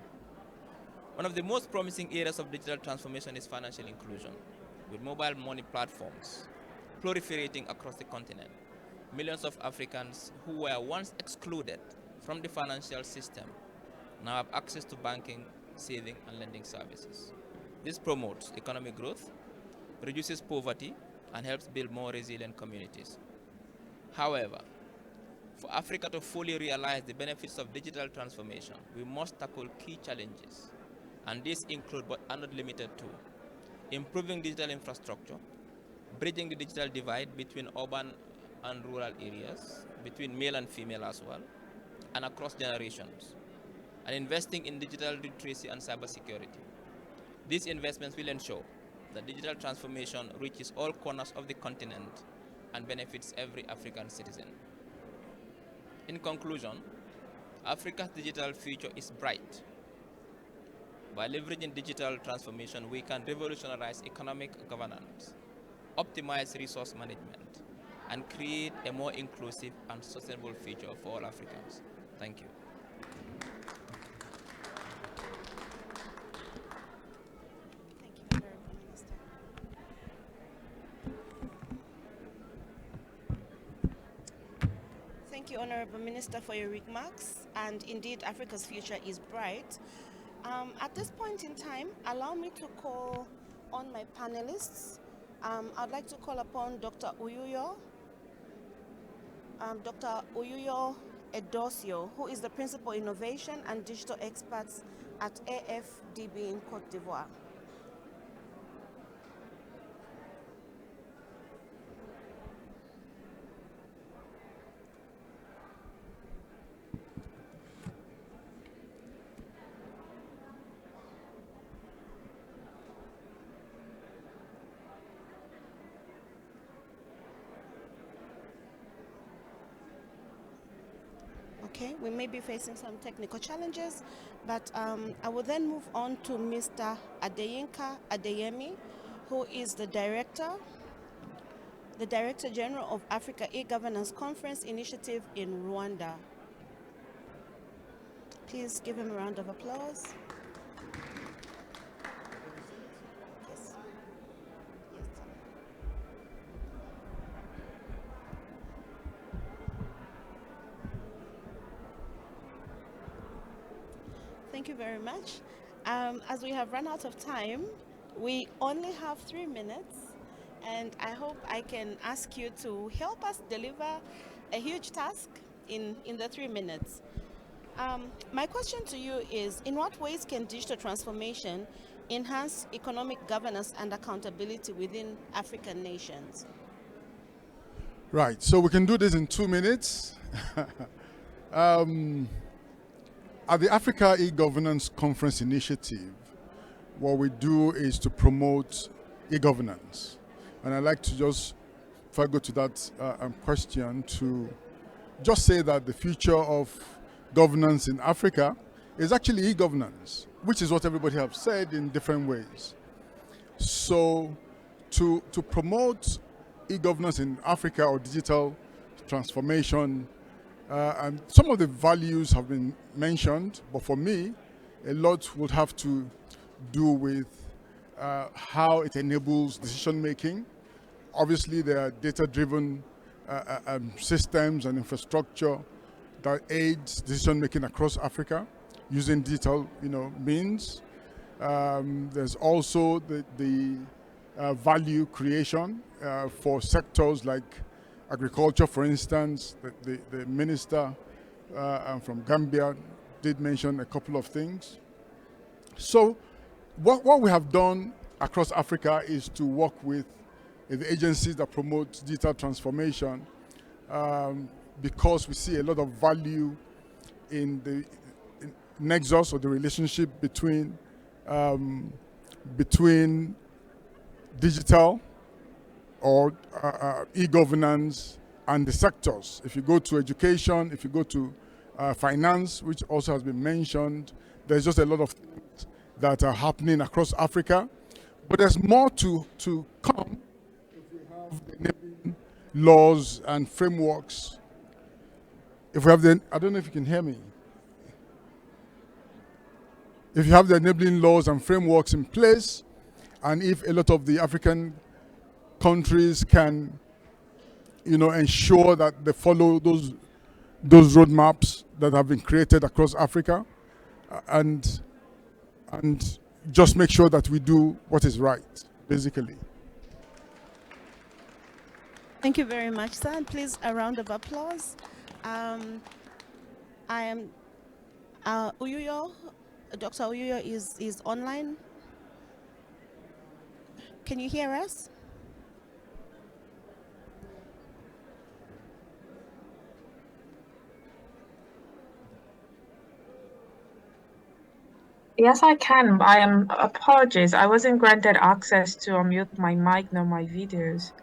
One of the most promising areas of digital transformation is financial inclusion, with mobile money platforms proliferating across the continent. Millions of Africans who were once excluded from the financial system now have access to banking, saving, and lending services. This promotes economic growth, reduces poverty, and helps build more resilient communities. However, for Africa to fully realize the benefits of digital transformation, we must tackle key challenges, and these include, but are not limited to, improving digital infrastructure, bridging the digital divide between urban and rural areas, between male and female as well, and across generations, and investing in digital literacy and cybersecurity. These investments will ensure that digital transformation reaches all corners of the continent and benefits every African citizen. In conclusion, Africa's digital future is bright. By leveraging digital transformation, we can revolutionize economic governance, optimize resource management, and create a more inclusive and sustainable future for all Africans. Thank you. Thank you, Honorable Minister, for your remarks. And indeed, Africa's future is bright. At this point in time, allow me to call on my panelists. I'd like to call upon Dr. Uyuyo Edosio, who is the Principal Innovation and Digital Experts at AFDB in Cote d'Ivoire. We may be facing some technical challenges, but I will then move on to Mr. Adeyinka Adeyemi, who is the Director General of Africa E-Governance Conference Initiative in Rwanda. Please give him a round of applause. Yes. Yes, sir. Thank you very much. As we have run out of time, we only have 3 minutes, and I hope I can ask you to help us deliver a huge task in the 3 minutes. My question to you is, in what ways can digital transformation enhance economic governance and accountability within African nations? Right, so we can do this in 2 minutes. At the Africa E-Governance Conference Initiative, what we do is to promote e-governance. And I'd like to just, if I go to that question, to just say that the future of governance in Africa is actually e-governance, which is what everybody has said in different ways. So to promote e-governance in Africa or digital transformation, and some of the values have been mentioned, but for me, a lot would have to do with how it enables decision making. Obviously, there are data-driven systems and infrastructure that aids decision making across Africa using digital, means. There's also the value creation for sectors like agriculture, for instance. The minister from Gambia did mention a couple of things. So what we have done across Africa is to work with the agencies that promote digital transformation, because we see a lot of value in the nexus or the relationship between digital or e-governance and the sectors. If you go to education, if you go to finance, which also has been mentioned, there's just a lot of things that are happening across Africa. But there's more to come if we have the enabling laws and frameworks. If we have I don't know if you can hear me. If you have the enabling laws and frameworks in place, and if a lot of the African countries can, ensure that they follow those roadmaps that have been created across Africa, and just make sure that we do what is right, basically. Thank you very much, sir. And please, a round of applause. I am Uyuyo. Dr. Uyuyo is online. Can you hear us? Yes, I can. I am apologies. I wasn't granted access to unmute my mic nor my videos.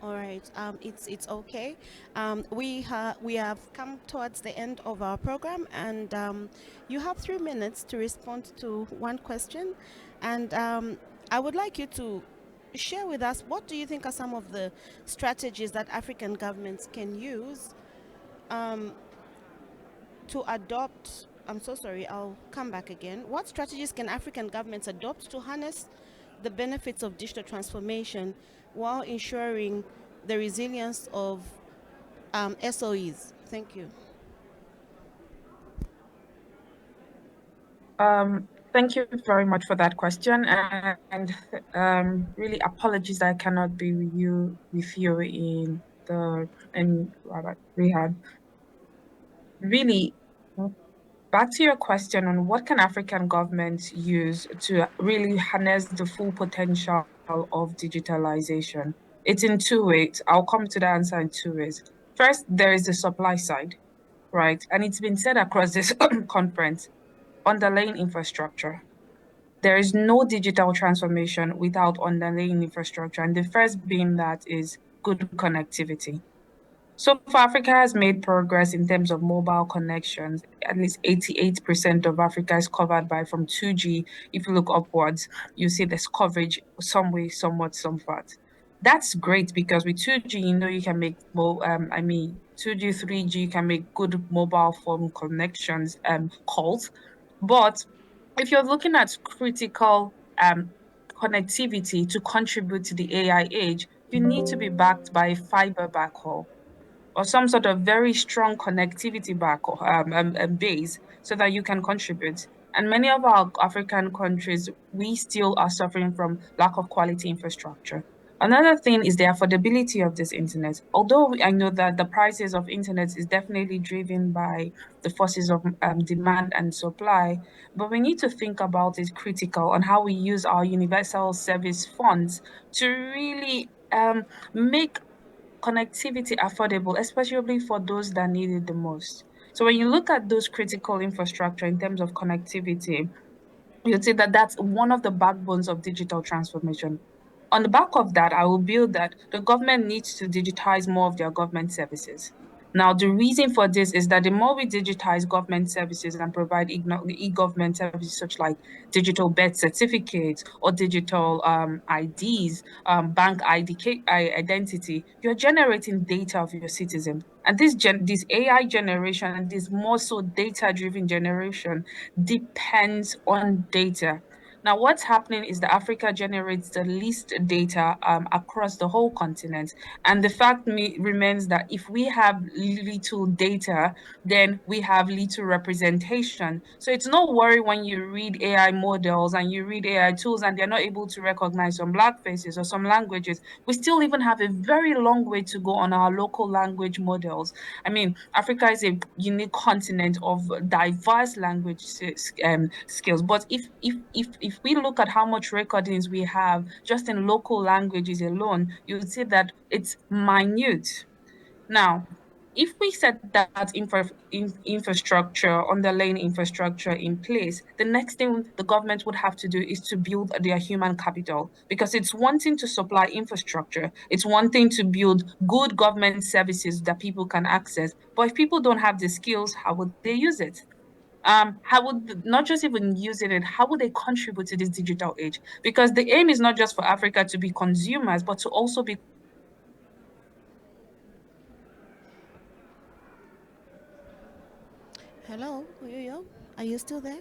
All right. It's okay. We have come towards the end of our program, and you have 3 minutes to respond to one question, and I would like you to share with us, what do you think are some of the strategies that African governments can use to adopt? I'm so sorry, I'll come back again. What strategies can African governments adopt to harness the benefits of digital transformation while ensuring the resilience of SOEs? Thank you. Thank you very much for that question, and really apologies that I cannot be with you in Rehab. Really, back to your question on what can African governments use to really harness the full potential of digitalization. It's in 2 ways. I'll come to the answer in 2 ways. First, there is the supply side, right? And it's been said across this conference, underlying infrastructure. There is no digital transformation without underlying infrastructure. And the first being that is good connectivity. So far, Africa has made progress in terms of mobile connections. At least 88% of Africa is covered by from 2G. If you look upwards, you see there's coverage some way, somewhat, somewhat. That's great because with 2G, you can make 2G, 3G, you can make good mobile phone connections, calls. But if you're looking at critical connectivity to contribute to the AI age, you need to be backed by a fiber backhaul or some sort of very strong connectivity base so that you can contribute. And many of our African countries, we still are suffering from lack of quality infrastructure. Another thing is the affordability of this internet. Although I know that the prices of internet is definitely driven by the forces of demand and supply, but we need to think about it critical on how we use our universal service funds to really make connectivity affordable, especially for those that need it the most. So when you look at those critical infrastructure in terms of connectivity, you'd say that that's one of the backbones of digital transformation. On the back of that, I will build that the government needs to digitize more of their government services. Now, the reason for this is that the more we digitize government services and provide e-government services such like digital birth certificates or digital IDs, bank identity, you're generating data of your citizens. And this AI generation and this more so data-driven generation depends on data. Now, what's happening is that Africa generates the least data across the whole continent. And the fact remains that if we have little data, then we have little representation. So it's no worry when you read AI models and you read AI tools and they're not able to recognize some Black faces or some languages. We still even have a very long way to go on our local language models. I mean, Africa is a unique continent of diverse language skills. But if we look at how much recordings we have just in local languages alone, you would see that it's minute. Now, if we set that infrastructure, underlying infrastructure in place, the next thing the government would have to do is to build their human capital, because it's one thing to supply infrastructure. It's one thing to build good government services that people can access. But if people don't have the skills, how would they use it? How would not just even using it, how would they contribute to this digital age? Because the aim is not just for Africa to be consumers, but to also be. Hello, Oyoyo, are you still there?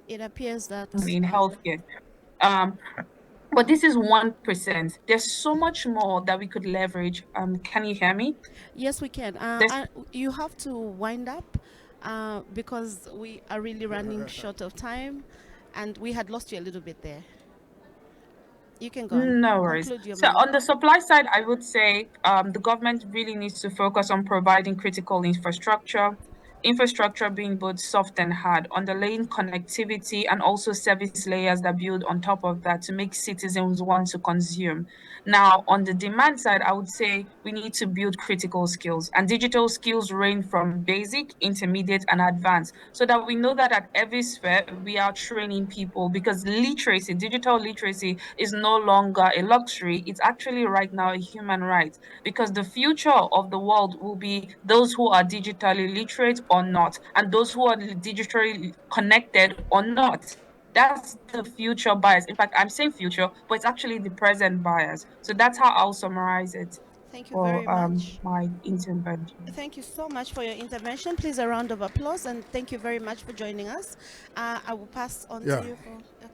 It appears that In healthcare. But this is 1%. There's so much more that we could leverage. Can you hear me? Yes, we can. You have to wind up because we are really running short of time, and we had lost you a little bit there. You can go on. No worries. So on the supply side, I would say the government really needs to focus on providing critical infrastructure being both soft and hard, underlaying connectivity and also service layers that build on top of that to make citizens want to consume. Now, on the demand side, I would say we need to build critical skills, and digital skills range from basic, intermediate, and advanced, so that we know that at every sphere we are training people, because digital literacy is no longer a luxury. It's actually right now a human right, because the future of the world will be those who are digitally literate or not, and those who are digitally connected or not. That's the future bias. In fact, I'm saying future, but it's actually the present bias. So that's how I'll summarize it. Thank you very much. My intervention. Thank you so much for your intervention. Please, a round of applause, and thank you very much for joining us. I will pass on to you.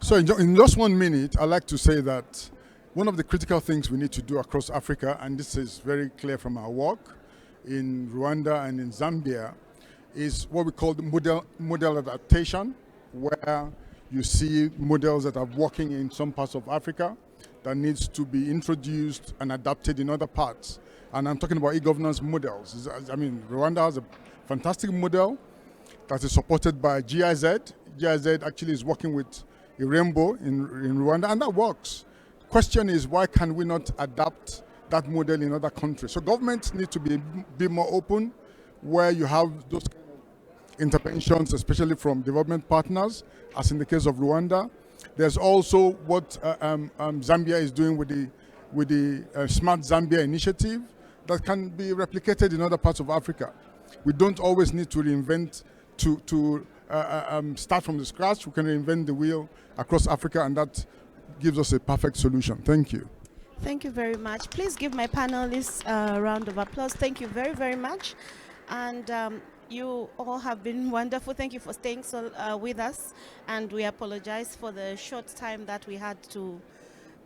So in just 1 minute, I'd like to say that one of the critical things we need to do across Africa, and this is very clear from our work in Rwanda and in Zambia, is what we call the model adaptation, where you see models that are working in some parts of Africa that needs to be introduced and adapted in other parts. And I'm talking about e-governance models. I mean, Rwanda has a fantastic model that is supported by GIZ. GIZ actually is working with a rainbow in Rwanda, and that works. Question is, why can we not adapt that model in other countries? So governments need to be more open, where you have those interventions, especially from development partners, as in the case of Rwanda. There's also what Zambia is doing with the with the Smart Zambia initiative that can be replicated in other parts of Africa. We don't always need to reinvent, to start from the scratch. We can reinvent the wheel across Africa, and that gives us a perfect solution. Thank you. Thank you very much. Please give my panelists a round of applause. Thank you very, very much. And you all have been wonderful. Thank you for staying with us. And we apologize for the short time that we had to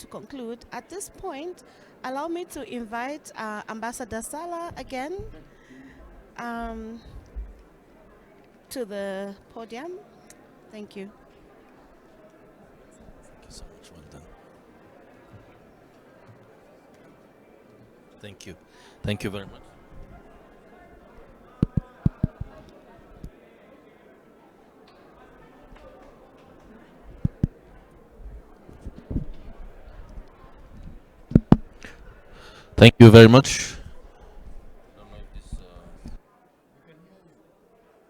conclude. At this point, allow me to invite Ambassador Sala again to the podium. Thank you. Thank you so much. Well done. Thank you. Thank you very much. Thank you very much.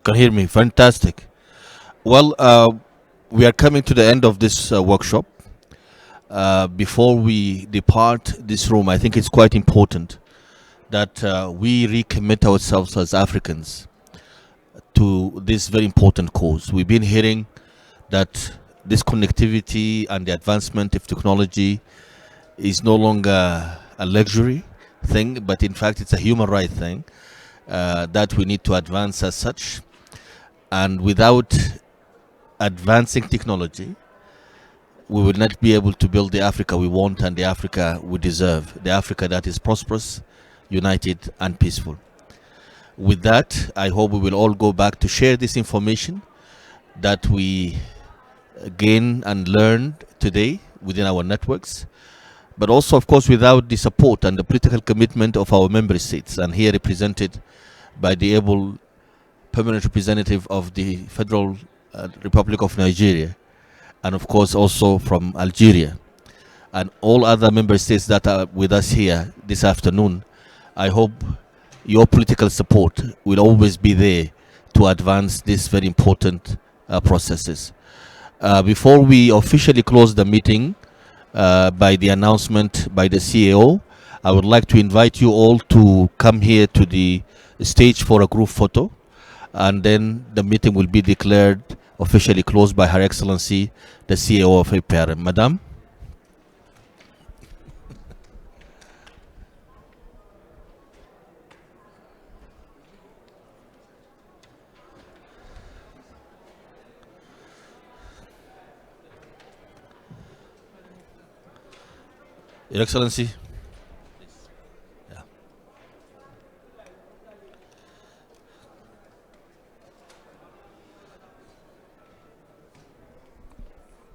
Can hear me? Fantastic. Well, we are coming to the end of this workshop. Before we depart this room, I think it's quite important that we recommit ourselves as Africans to this very important cause. We've been hearing that this connectivity and the advancement of technology is no longer a luxury thing, but in fact it's a human right thing that we need to advance as such. And without advancing technology, we will not be able to build the Africa we want and the Africa we deserve, the Africa that is prosperous, united and peaceful. With that, I hope we will all go back to share this information that we gain and learned today within our networks, but also, of course, without the support and the political commitment of our member states, and here represented by the able permanent representative of the Federal Republic of Nigeria, and of course also from Algeria, and all other member states that are with us here this afternoon. I hope your political support will always be there to advance these very important processes. Before we officially close the meeting, by the announcement by the CEO, I would like to invite you all to come here to the stage for a group photo, and then the meeting will be declared officially closed by Her Excellency, the CEO of APRM. Madam? Your Excellency.